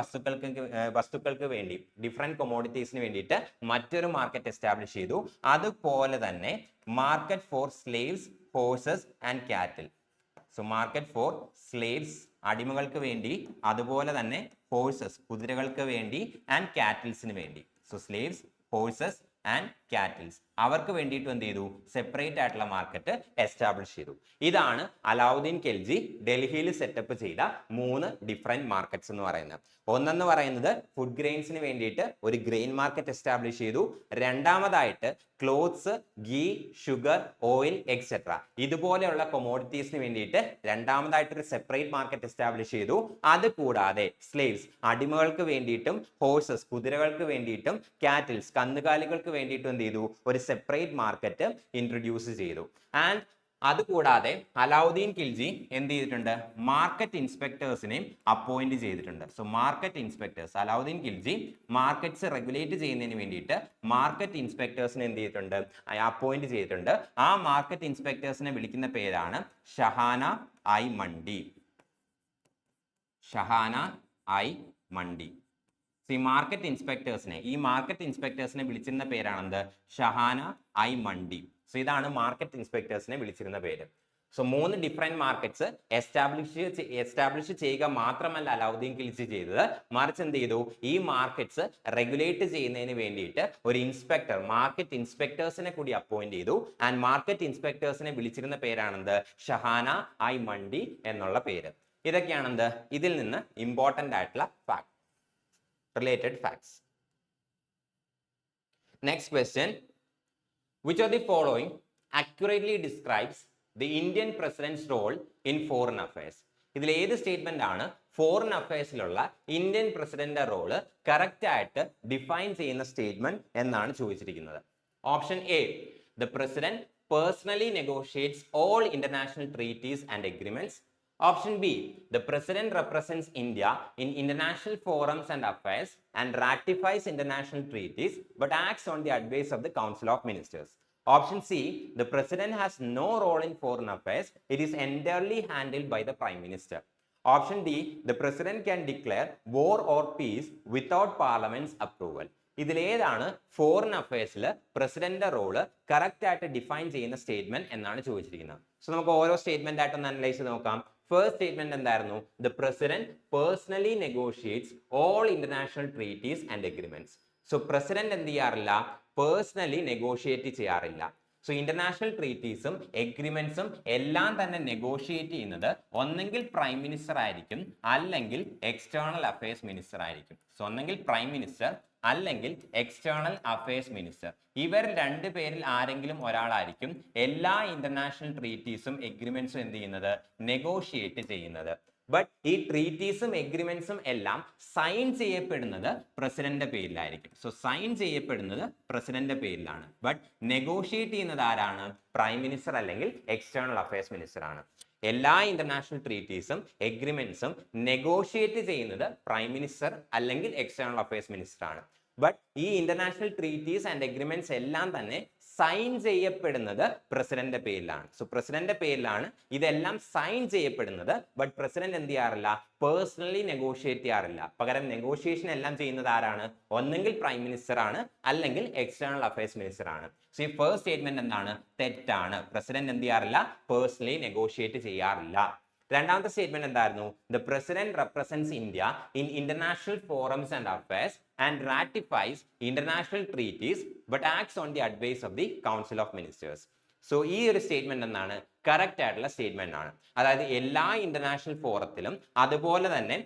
വസ്തുക്കൾക്ക് വേണ്ടി ഡിഫറെന്റ് കൊമോഡിറ്റീസിന് വേണ്ടിയിട്ട് മറ്റൊരു മാർക്കറ്റ് എസ്റ്റാബ്ലിഷ് ചെയ്തു. അതുപോലെ തന്നെ market four slaves, horses and കാറ്റിൽ. സോ മാർക്കറ്റ് ഫോർ സ്ലേവ്സ് അടിമകൾക്ക് വേണ്ടി, അതുപോലെ തന്നെ ഹോഴ്സസ് കുതിരകൾക്ക് വേണ്ടി, ആൻഡ് കാറ്റിൽസിന് വേണ്ടി. So slaves, horses and cattles അവർക്ക് വേണ്ടിയിട്ട് എന്ത് ചെയ്തു, സെപ്പറേറ്റ് ആയിട്ടുള്ള മാർക്കറ്റ് എസ്റ്റാബ്ലിഷ് ചെയ്തു. ഇതാണ് അലാവുദ്ദീൻ ഖിൽജി ഡൽഹിയിൽ സെറ്റപ്പ് ചെയ്ത 3 ഡിഫറെന്റ് മാർക്കറ്റ്സ് എന്ന് പറയുന്നത്. ഒന്നെന്ന് പറയുന്നത് ഫുഡ് ഗ്രെയിൻസിന് വേണ്ടിയിട്ട് ഒരു ഗ്രെയിൻ മാർക്കറ്റ് എസ്റ്റാബ്ലിഷ് ചെയ്തു. രണ്ടാമതായിട്ട് clothes, ghee, sugar, oil etcetera ഇതുപോലെയുള്ള കൊമോഡിറ്റീസിന് വേണ്ടിയിട്ട് രണ്ടാമതായിട്ട് ഒരു സെപ്പറേറ്റ് മാർക്കറ്റ് എസ്റ്റാബ്ലിഷ് ചെയ്തു. അത് കൂടാതെ സ്ലേവ്സ് അടിമകൾക്ക് വേണ്ടിയിട്ടും, ഹോഴ്സസ് കുതിരകൾക്ക് വേണ്ടിയിട്ടും, കാറ്റിൽസ് കന്നുകാലികൾക്ക് വേണ്ടിയിട്ടും എന്ത് ചെയ്തു, ഒരു സെപ്പറേറ്റ് മാർക്കറ്റ് ഇൻട്രൊഡ്യൂസ് ചെയ്തു. ആൻഡ് അതുകൂടാതെ അലാവുദ്ദീൻ ഖിൽജി എന്ത് ചെയ്തിട്ടുണ്ട്, മാർക്കറ്റ് ഇൻസ്പെക്ടേഴ്സിനെയും അപ്പോയിന്റ് ചെയ്തിട്ടുണ്ട്. So market inspectors, Alauddin Khilji markets regulate ചെയ്യുന്നതിന് വേണ്ടിയിട്ട് മാർക്കറ്റ് ഇൻസ്പെക്ടേഴ്സിനെ എന്ത് ചെയ്തിട്ടുണ്ട്, അപ്പോയിന്റ് ചെയ്തിട്ടുണ്ട്. ആ മാർക്കറ്റ് ഇൻസ്പെക്ടേഴ്സിനെ വിളിക്കുന്ന പേരാണ് ഷഹാന ഐ മണ്ഡി. ഷഹാന ഐ മണ്ഡി. ഈ മാർക്കറ്റ് ഇൻസ്പെക്ടേഴ്സിനെ വിളിച്ചിരുന്ന പേരാണെന്ത്, ഷഹാന ഐ മണ്ഡി. സോ ഇതാണ് മാർക്കറ്റ് ഇൻസ്പെക്ടേഴ്സിനെ വിളിച്ചിരുന്ന പേര്. സോ 3 ഡിഫറെന്റ് മാർക്കറ്റ്സ് എസ്റ്റാബ്ലിഷ് ചെയ്യുക മാത്രമല്ല അലാവുദ്ദീൻ ഖിൽജി ചെയ്തത്, മറിച്ച് എന്ത് ചെയ്തു, ഈ മാർക്കറ്റ്സ് റെഗുലേറ്റ് ചെയ്യുന്നതിന് വേണ്ടിയിട്ട് ഒരു ഇൻസ്പെക്ടർ, മാർക്കറ്റ് ഇൻസ്പെക്ടേഴ്സിനെ കൂടി അപ്പോയിന്റ് ചെയ്തു. ആൻഡ് മാർക്കറ്റ് ഇൻസ്പെക്ടേഴ്സിനെ വിളിച്ചിരുന്ന പേരാണെന്ത്, ഷഹാന ഐ മണ്ഡി എന്നുള്ള പേര്. ഇതൊക്കെയാണെന്ത്, ഇതിൽ നിന്ന് ഇമ്പോർട്ടന്റ് ആയിട്ടുള്ള related facts. Next question, which of the following accurately describes the Indian president's role in foreign affairs? ഇതിൽ ഏത് സ്റ്റേറ്റ്മെന്റ് ആണ് ഫോറിൻ അഫയേഴ്സിലുള്ള ഇന്ത്യൻ പ്രസിഡന്റിന്റെ റോള് കറക്റ്റ് ആയിട്ട് ഡിഫൈൻ ചെയ്യുന്ന സ്റ്റേറ്റ്മെന്റ് എന്നാണ് ചോദിച്ചിരിക്കുന്നത്. Option A, the president personally negotiates all international treaties and agreements. Option B, the president represents India in international forums and affairs and ratifies international treaties but acts on the advice of the Council of Ministers. Option C, the president has no role in foreign affairs. It is entirely handled by the Prime Minister. Option D, the president can declare war or peace without parliament's approval. ഇതിലേതാണ് foreign അഫയേഴ്സിൽ പ്രസിഡന്റിന്റെ role correct ആയിട്ട് define ചെയ്യുന്ന statement എന്നാണ് ചോദിച്ചിരിക്കുന്നത്. So നമുക്ക് ഓരോ statement ആയിട്ടൊന്ന് analyse ചെയ്ത് നോക്കാം. ഫസ്റ്റ് സ്റ്റേറ്റ്മെന്റ് എന്തായിരുന്നു, the president personally negotiates all international treaties and agreements. So president എന്ത് ചെയ്യാറില്ല, പേഴ്സണലി നെഗോഷിയേറ്റ് ചെയ്യാറില്ല. സോ ഇന്റർനാഷണൽ ട്രീറ്റീസും എഗ്രിമെന്റ്സും എല്ലാം തന്നെ നെഗോഷിയേറ്റ് ചെയ്യുന്നത് ഒന്നെങ്കിൽ പ്രൈം മിനിസ്റ്റർ ആയിരിക്കും, അല്ലെങ്കിൽ എക്സ്റ്റേണൽ അഫയേഴ്സ് മിനിസ്റ്റർ ആയിരിക്കും. സോ ഒന്നെങ്കിൽ പ്രൈം മിനിസ്റ്റർ അല്ലെങ്കിൽ എക്സ്റ്റേണൽ അഫയേഴ്സ് മിനിസ്റ്റർ, ഇവർ 2 പേരിൽ ആരെങ്കിലും ഒരാളായിരിക്കും എല്ലാ ഇന്റർനാഷണൽ ട്രീറ്റീസും എഗ്രിമെന്റ്സും എന്ത് ചെയ്യുന്നത്, നെഗോഷിയേറ്റ് ചെയ്യുന്നത്. ബട്ട് ഈ ട്രീറ്റീസും എഗ്രിമെന്റ്സും എല്ലാം സൈൻ ചെയ്യപ്പെടുന്നത് പ്രസിഡന്റിന്റെ പേരിലായിരിക്കും. സോ സൈൻ ചെയ്യപ്പെടുന്നത് പ്രസിഡന്റിന്റെ പേരിലാണ്, ബട്ട് നെഗോഷിയേറ്റ് ചെയ്യുന്നത് ആരാണ്, പ്രൈം മിനിസ്റ്റർ അല്ലെങ്കിൽ എക്സ്റ്റേണൽ അഫയേഴ്സ് മിനിസ്റ്റർ ആണ്. എല്ലാ ഇന്റർനാഷണൽ ട്രീറ്റീസും എഗ്രിമെന്റ്സും നെഗോഷിയേറ്റ് ചെയ്യുന്നത് പ്രൈം മിനിസ്റ്റർ അല്ലെങ്കിൽ എക്സ്റ്റേണൽ അഫയേഴ്സ് മിനിസ്റ്റർ ആണ്. ബട്ട് ഈ ഇന്റർനാഷണൽ ട്രീറ്റീസ് ആൻഡ് എഗ്രിമെന്റ്സ് എല്ലാം തന്നെ സൈൻ ചെയ്യപ്പെടുന്നത് പ്രസിഡന്റിന്റെ പേരിലാണ്. സോ പ്രസിഡന്റിന്റെ പേരിലാണ് ഇതെല്ലാം സൈൻ ചെയ്യപ്പെടുന്നത്. ബട്ട് പ്രസിഡന്റ് എന്ത് ചെയ്യാറില്ല, പേഴ്സണലി നെഗോഷിയേറ്റ് ചെയ്യാറില്ല. പകരം നെഗോഷിയേഷൻ എല്ലാം ചെയ്യുന്നത് ആരാണ്, ഒന്നെങ്കിൽ പ്രൈം മിനിസ്റ്റർ ആണ് അല്ലെങ്കിൽ എക്സ്റ്റേണൽ അഫയേഴ്സ് മിനിസ്റ്റർ ആണ്. സോ ഈ ഫസ്റ്റ് സ്റ്റേറ്റ്മെന്റ് എന്താണ്, തെറ്റാണ്. പ്രസിഡന്റ് എന്ത് ചെയ്യാറില്ല, പേഴ്സണലി നെഗോഷിയേറ്റ് ചെയ്യാറില്ല. രണ്ടാമത്തെ സ്റ്റേറ്റ്മെന്റ് എന്തായിരുന്നു, the president represents India in international forums and affairs and ratifies international treaties but acts on the advice of the council of ministers. So ഈ ഒരു സ്റ്റേറ്റ്മെന്റ് എന്താണ്, കറക്റ്റ് ആയിട്ടുള്ള സ്റ്റേറ്റ്മെന്റ് ആണ്. അതായത് എല്ലാ ഇന്റർനാഷണൽ ഫോറത്തിലും, അതുപോലെ തന്നെ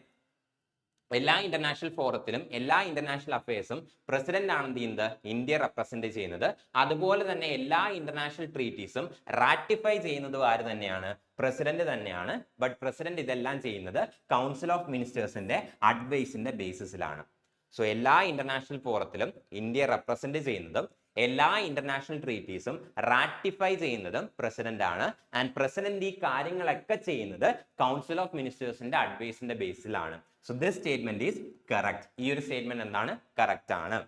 എല്ലാ ഇന്റർനാഷണൽ അഫയേഴ്സും പ്രസിഡന്റ് ആണ് എന്ത് ചെയ്യുന്നത്, ഇന്ത്യ റെപ്രസെന്റ് ചെയ്യുന്നത്. അതുപോലെ തന്നെ എല്ലാ ഇന്റർനാഷണൽ ട്രീറ്റീസും റാറ്റിഫൈ ചെയ്യുന്നത് ആര് തന്നെയാണ്, പ്രസിഡന്റ് തന്നെയാണ്. ബട്ട് പ്രസിഡന്റ് ഇതെല്ലാം ചെയ്യുന്നത് കൗൺസിൽ ഓഫ് മിനിസ്റ്റേഴ്സിന്റെ അഡ്വൈസിന്റെ ബേസിസിലാണ്. സോ എല്ലാ ഇന്റർനാഷണൽ ഫോറത്തിലും ഇന്ത്യ റെപ്രസെന്റ് ചെയ്യുന്നതും എല്ലാ ഇന്റർനാഷണൽ ട്രീറ്റീസും റാറ്റിഫൈ ചെയ്യുന്നതും പ്രസിഡന്റ് ആണ്. ആൻഡ് പ്രസിഡന്റ് ഈ കാര്യങ്ങളൊക്കെ ചെയ്യുന്നത് കൗൺസിൽ ഓഫ് മിനിസ്റ്റേഴ്സിന്റെ അഡ്വൈസിന്റെ ബേസിലാണ്. So this statement is correct. ഈ ഒരു സ്റ്റേറ്റ്മെന്റ് എന്താണ്? കറക്റ്റ് ആണ്.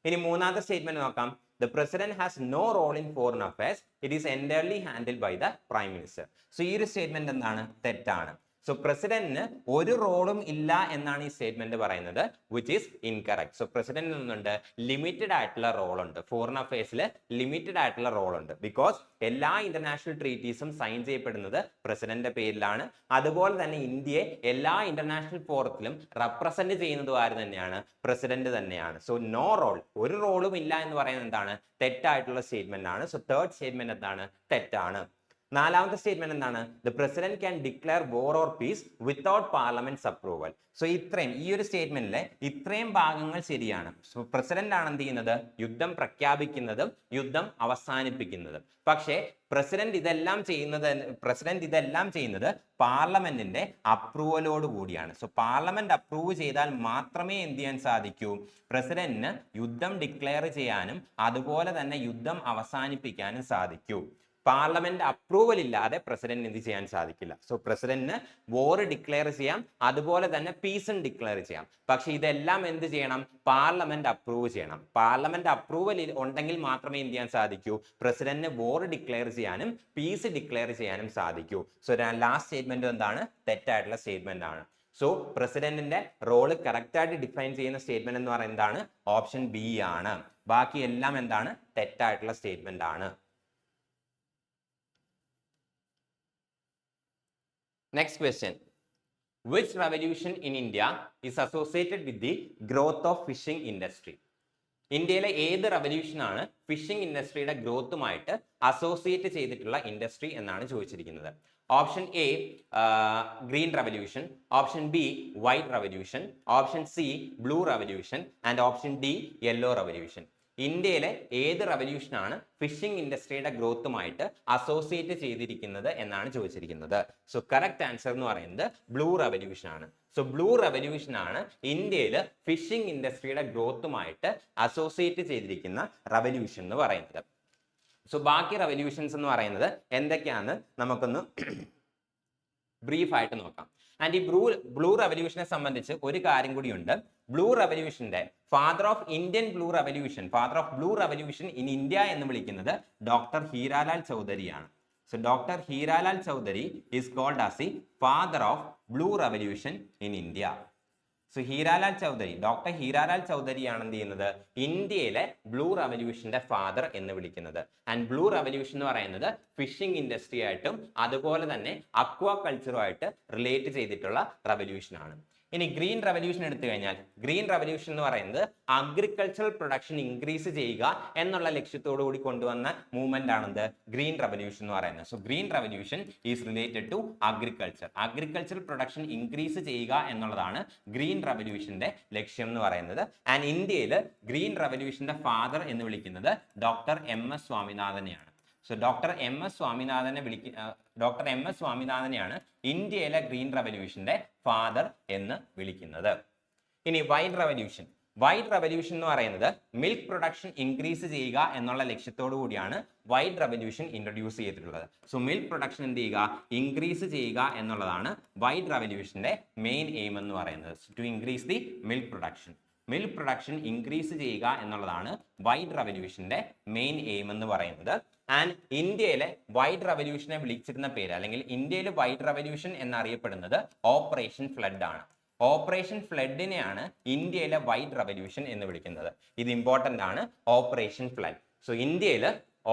ഇനി മൂന്നാമത്തെ സ്റ്റേറ്റ്മെന്റ് നോക്കാം. The president has no role in foreign affairs. It is entirely handled by the prime minister. So ഈ ഒരു സ്റ്റേറ്റ്മെന്റ് എന്താണ്? തെറ്റാണ്. സോ പ്രസിഡന്റിന് ഒരു റോളും ഇല്ല എന്നാണ് ഈ സ്റ്റേറ്റ്മെന്റ് പറയുന്നത്, വിച്ച് ഈസ് ഇൻകറക്റ്റ്. സോ പ്രസിഡന്റിന് നിന്നുണ്ട് ലിമിറ്റഡ് ആയിട്ടുള്ള റോൾ ഉണ്ട്, ഫോറിൻ അഫയേഴ്സിൽ ലിമിറ്റഡ് ആയിട്ടുള്ള റോൾ ഉണ്ട്. ബിക്കോസ് എല്ലാ ഇന്റർനാഷണൽ ട്രീറ്റീസും സൈൻ ചെയ്യപ്പെടുന്നത് പ്രസിഡന്റിന്റെ പേരിലാണ്. അതുപോലെ തന്നെ ഇന്ത്യയെ എല്ലാ ഇന്റർനാഷണൽ ഫോറത്തിലും റെപ്രസെന്റ് ചെയ്യുന്നത് ആര് തന്നെയാണ്? പ്രസിഡന്റ് തന്നെയാണ്. സോ നോ റോൾ, ഒരു റോളും ഇല്ല എന്ന് പറയുന്നത് എന്താണ്? തെറ്റായിട്ടുള്ള സ്റ്റേറ്റ്മെന്റ് ആണ്. സോ തേർഡ് സ്റ്റേറ്റ്മെന്റ് എന്താണ്? തെറ്റാണ്. നാലാമത്തെ സ്റ്റേറ്റ്മെന്റ് എന്താണ്? The president can declare war or peace without parliament's approval. So ഇത്രയും, ഈ ഒരു സ്റ്റേറ്റ്മെന്റിലെ ഇത്രയും ഭാഗങ്ങൾ ശരിയാണ്. സോ പ്രസിഡന്റ് ആണ് എന്ത് ചെയ്യുന്നത്? യുദ്ധം പ്രഖ്യാപിക്കുന്നതും യുദ്ധം അവസാനിപ്പിക്കുന്നതും. പക്ഷേ പ്രസിഡന്റ് ഇതെല്ലാം ചെയ്യുന്നത് പാർലമെന്റിന്റെ അപ്രൂവലോട് കൂടിയാണ്. സോ പാർലമെന്റ് അപ്രൂവ് ചെയ്താൽ മാത്രമേ എന്ത് ചെയ്യാൻ സാധിക്കൂ? പ്രസിഡന്റിന് യുദ്ധം ഡിക്ലെയർ ചെയ്യാനും അതുപോലെ തന്നെ യുദ്ധം അവസാനിപ്പിക്കാനും സാധിക്കൂ. പാർലമെന്റ് അപ്രൂവൽ ഇല്ലാതെ പ്രസിഡന്റ് എന്ത് ചെയ്യാൻ സാധിക്കില്ല. സോ പ്രസിഡന്റിന് വോർ ഡിക്ലെയർ ചെയ്യാം, അതുപോലെ തന്നെ പീസും ഡിക്ലെയർ ചെയ്യാം. പക്ഷെ ഇതെല്ലാം എന്ത് ചെയ്യണം? പാർലമെന്റ് അപ്രൂവ് ചെയ്യണം. പാർലമെന്റ് അപ്രൂവൽ ഉണ്ടെങ്കിൽ മാത്രമേ എന്ത് ചെയ്യാൻ സാധിക്കൂ? പ്രസിഡന്റിന് വോർ ഡിക്ലെയർ ചെയ്യാനും പീസ് ഡിക്ലെയർ ചെയ്യാനും സാധിക്കൂ. സോ ലാസ്റ്റ് സ്റ്റേറ്റ്മെന്റ് എന്താണ്? തെറ്റായിട്ടുള്ള സ്റ്റേറ്റ്മെന്റ് ആണ്. സോ പ്രസിഡന്റിന്റെ റോള് കറക്റ്റ് ആയിട്ട് ഡിഫൈൻ ചെയ്യുന്ന സ്റ്റേറ്റ്മെന്റ് എന്ന് പറയുന്നത് എന്താണ്? ഓപ്ഷൻ ബി ആണ്. ബാക്കി എല്ലാം എന്താണ്? തെറ്റായിട്ടുള്ള സ്റ്റേറ്റ്മെന്റ് ആണ്. Next question. Which revolution in India is associated with the growth of fishing industry? ഇന്ത്യയിലെ ഏത് റവല്യൂഷൻ ആണ് ഫിഷിംഗ് ഇൻഡസ്ട്രിയുടെ ഗ്രോത്തുമായിട്ട് അസോസിയേറ്റ് ചെയ്തിട്ടുള്ള ഇൻഡസ്ട്രി എന്നാണ് ചോദിച്ചിരിക്കുന്നത്. Option A green revolution, option B white revolution, option C blue revolution and option D yellow revolution. ഇന്ത്യയിലെ ഏത് റവല്യൂഷനാണ് phishing ഇൻഡസ്ട്രിയുടെ ഗ്രോത്തുമായിട്ട് associate ചെയ്തിരിക്കുന്നത് എന്നാണ് ചോദിച്ചിരിക്കുന്നത്. സോ കറക്റ്റ് ആൻസർ എന്ന് പറയുന്നത് ബ്ലൂ റവല്യൂഷൻ ആണ്. സോ ബ്ലൂ റവല്യൂഷൻ ആണ് ഇന്ത്യയിൽ ഫിഷിംഗ് ഇൻഡസ്ട്രിയുടെ ഗ്രോത്തുമായിട്ട് അസോസിയേറ്റ് ചെയ്തിരിക്കുന്ന റവല്യൂഷൻ എന്ന് പറയുന്നത്. സോ ബാക്കി റവല്യൂഷൻസ് എന്ന് പറയുന്നത് എന്തൊക്കെയാണെന്ന് നമുക്കൊന്ന് ബ്രീഫ് ആയിട്ട് നോക്കാം. ആൻഡ് ഈ ബ്ലൂ റവല്യൂഷനെ സംബന്ധിച്ച് ഒരു കാര്യം കൂടിയുണ്ട്. ബ്ലൂ റവല്യൂഷന്റെ father of blue revolution in India എന്ന് വിളിക്കുന്നത് ഡോക്ടർ ഹീരാലാൽ ചൗധരിയാണ്. So doctor Hiralal Chaudhary is called as the father of blue revolution in India. So doctor Hiralal ചൗധരിയാണ് എന്ത് ചെയ്യുന്നത്? ഇന്ത്യയിലെ ബ്ലൂ റവല്യൂഷന്റെ ഫാദർ എന്ന് വിളിക്കുന്നത്. ആൻഡ് ബ്ലൂ റവല്യൂഷൻ എന്ന് പറയുന്നത് ഫിഷിംഗ് ഇൻഡസ്ട്രി ആയിട്ടും അതുപോലെ തന്നെ അക്വാകൾച്ചറുമായിട്ട് റിലേറ്റ് ചെയ്തിട്ടുള്ള റവല്യൂഷൻ ആണ്. ഇനി ഗ്രീൻ റവല്യൂഷൻ എടുത്തു കഴിഞ്ഞാൽ, ഗ്രീൻ റവല്യൂഷൻ എന്ന് പറയുന്നത് അഗ്രികൾച്ചറൽ പ്രൊഡക്ഷൻ ഇൻക്രീസ് ചെയ്യുക എന്നുള്ള ലക്ഷ്യത്തോടു കൂടി കൊണ്ടുവന്ന മൂവ്മെന്റ് ആണെന്ത്? ഗ്രീൻ റവല്യൂഷൻ എന്ന് പറയുന്നത്. So green revolution is related to agricultural production increase ചെയ്യുക എന്നുള്ളതാണ് ഗ്രീൻ റവല്യൂഷന്റെ ലക്ഷ്യം എന്ന് പറയുന്നത്. ആൻഡ് ഇന്ത്യയിൽ ഗ്രീൻ റവല്യൂഷന്റെ ഫാദർ എന്ന് വിളിക്കുന്നത് ഡോക്ടർ MS സ്വാമിനാഥനെയാണ്. സോ ഡോക്ടർ MS സ്വാമിനാഥനെയാണ് ഇന്ത്യയിലെ ഗ്രീൻ റവല്യൂഷന്റെ ഫാദർ എന്ന് വിളിക്കുന്നത്. ഇനി വൈറ്റ് റവല്യൂഷൻ എന്ന് പറയുന്നത് മിൽക്ക് പ്രൊഡക്ഷൻ ഇൻക്രീസ് ചെയ്യുക എന്നുള്ള ലക്ഷ്യത്തോടു കൂടിയാണ് വൈറ്റ് റവല്യൂഷൻ ഇൻട്രൊഡ്യൂസ് ചെയ്തിട്ടുള്ളത്. സോ മിൽക്ക് പ്രൊഡക്ഷൻ എന്ത് ചെയ്യുക? ഇൻക്രീസ് ചെയ്യുക എന്നുള്ളതാണ് വൈറ്റ് റവല്യൂഷന്റെ മെയിൻ എയിം എന്ന് പറയുന്നത്. To increase the milk production increase ചെയ്യുക എന്നുള്ളതാണ് വൈറ്റ് റവല്യൂഷന്റെ മെയിൻ എയിം എന്ന് പറയുന്നത്. ആൻഡ് ഇന്ത്യയിലെ വൈറ്റ് റവല്യൂഷനെ വിളിച്ചിരുന്ന പേര്, അല്ലെങ്കിൽ ഇന്ത്യയിൽ വൈറ്റ് റവല്യൂഷൻ എന്നറിയപ്പെടുന്നത് ഓപ്പറേഷൻ ഫ്ലഡ് ആണ്. ഓപ്പറേഷൻ ഫ്ലഡിനെയാണ് ഇന്ത്യയിലെ വൈറ്റ് റവല്യൂഷൻ എന്ന് വിളിക്കുന്നത്. ഇത് ഇമ്പോർട്ടന്റ് ആണ്, ഓപ്പറേഷൻ ഫ്ലഡ്. സോ ഇന്ത്യയിൽ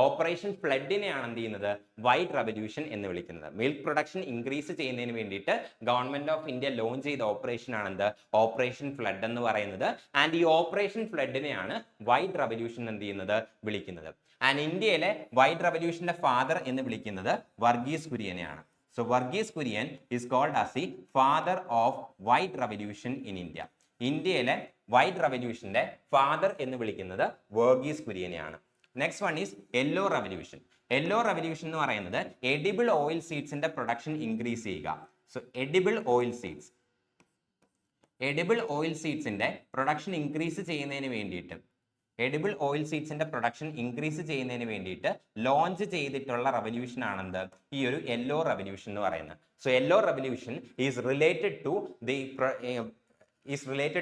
ഓപ്പറേഷൻ ഫ്ലഡിനെയാണ് എന്ത് ചെയ്യുന്നത്? വൈറ്റ് റവല്യൂഷൻ എന്ന് വിളിക്കുന്നത്. മിൽക്ക് പ്രൊഡക്ഷൻ ഇൻക്രീസ് ചെയ്യുന്നതിന് വേണ്ടിയിട്ട് ഗവൺമെന്റ് ഓഫ് ഇന്ത്യ ലോഞ്ച് ചെയ്ത ഓപ്പറേഷൻ ആണെന്ത്? ഓപ്പറേഷൻ ഫ്ലഡ് എന്ന് പറയുന്നത്. ആൻഡ് ഈ ഓപ്പറേഷൻ ഫ്ലഡിനെയാണ് വൈറ്റ് റവല്യൂഷൻ എന്ത് ചെയ്യുന്നത്? വിളിക്കുന്നത്. ആൻഡ് ഇന്ത്യയിലെ വൈറ്റ് റവല്യൂഷന്റെ ഫാദർ എന്ന് വിളിക്കുന്നത് വർഗീസ് കുര്യനെയാണ്. So Varghese Kurien is called as the father of white revolution in India. ഇന്ത്യയിലെ വൈറ്റ് റവല്യൂഷന്റെ ഫാദർ എന്ന് വിളിക്കുന്നത് വർഗീസ് കുര്യനെയാണ്. Next one is yellow revolution. Yellow revolution എന്ന് പറയുന്നത് എഡിബിൾ ഓയിൽ സീഡ്സിന്റെ പ്രൊഡക്ഷൻ ഇൻക്രീസ് ചെയ്യുക. സോ എഡിബിൾ ഓയിൽ സീഡ്സിന്റെ പ്രൊഡക്ഷൻ ഇൻക്രീസ് ചെയ്യുന്നതിന് വേണ്ടിയിട്ട് എഡിബിൾ ഓയിൽ സീഡ്സിന്റെ പ്രൊഡക്ഷൻ ഇൻക്രീസ് ചെയ്യുന്നതിന് വേണ്ടിയിട്ട് ലോഞ്ച് ചെയ്തിട്ടുള്ള റവല്യൂഷൻ ആണെന്ത് ഈ ഒരു യെല്ലോ റവല്യൂഷൻ എന്ന് പറയുന്നത്. So yellow revolution is related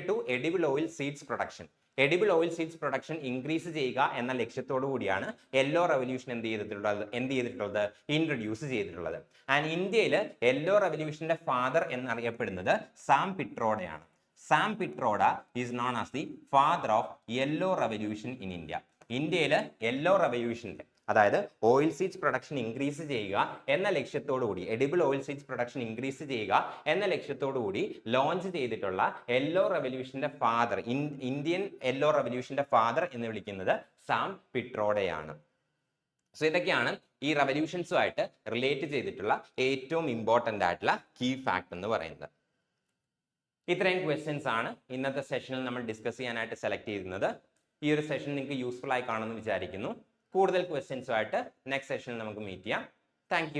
to edible oil seeds production. Edible oil seeds production increase ചെയ്യുക എന്ന ലക്ഷ്യത്തോടു കൂടിയാണ് യെല്ലോ റവല്യൂഷൻ എന്ത് ചെയ്തിട്ടുള്ളത് ഇൻട്രൊഡ്യൂസ് ചെയ്തിട്ടുള്ളത്. ആൻഡ് ഇന്ത്യയിൽ യെല്ലോ റവല്യൂഷന്റെ ഫാദർ എന്നറിയപ്പെടുന്നത് സാം പിട്രോഡയാണ്. Sam Pitroda is known as the father of yellow revolution in India. ഇന്ത്യയിൽ യെല്ലോ റവല്യൂഷന്റെ അതായത് ഓയിൽ സീഡ്സ് പ്രൊഡക്ഷൻ ഇൻക്രീസ് ചെയ്യുക എന്ന ലക്ഷ്യത്തോടു കൂടി edible oil seeds production increase ചെയ്യുക എന്ന ലക്ഷ്യത്തോടു കൂടി ലോഞ്ച് ചെയ്തിട്ടുള്ള യെല്ലോ റവല്യൂഷന്റെ ഫാദർ, ഇന്ത്യൻ യെല്ലോ റവല്യൂഷന്റെ ഫാദർ എന്ന് വിളിക്കുന്നത് സാം പിട്രോഡയാണ്. സോ ഇതൊക്കെയാണ് ഈ റവല്യൂഷൻസുമായിട്ട് റിലേറ്റ് ചെയ്തിട്ടുള്ള ഏറ്റവും ഇമ്പോർട്ടൻ്റ് ആയിട്ടുള്ള കീ ഫാക്ട് എന്ന് പറയുന്നത്. ഇത്രയും ക്വസ്റ്റ്യൻസ് ആണ് ഇന്നത്തെ സെഷനിൽ നമ്മൾ ഡിസ്കസ് ചെയ്യാനായിട്ട് സെലക്ട് ചെയ്യുന്നത്. ഈ ഒരു സെഷൻ നിങ്ങൾക്ക് യൂസ്ഫുൾ ആയി കാണുമെന്ന് വിചാരിക്കുന്നു. കൂടുതൽ ക്വസ്റ്റ്യൻസുമായിട്ട് നെക്സ്റ്റ് സെഷനിൽ നമുക്ക് മീറ്റ് ചെയ്യാം. താങ്ക്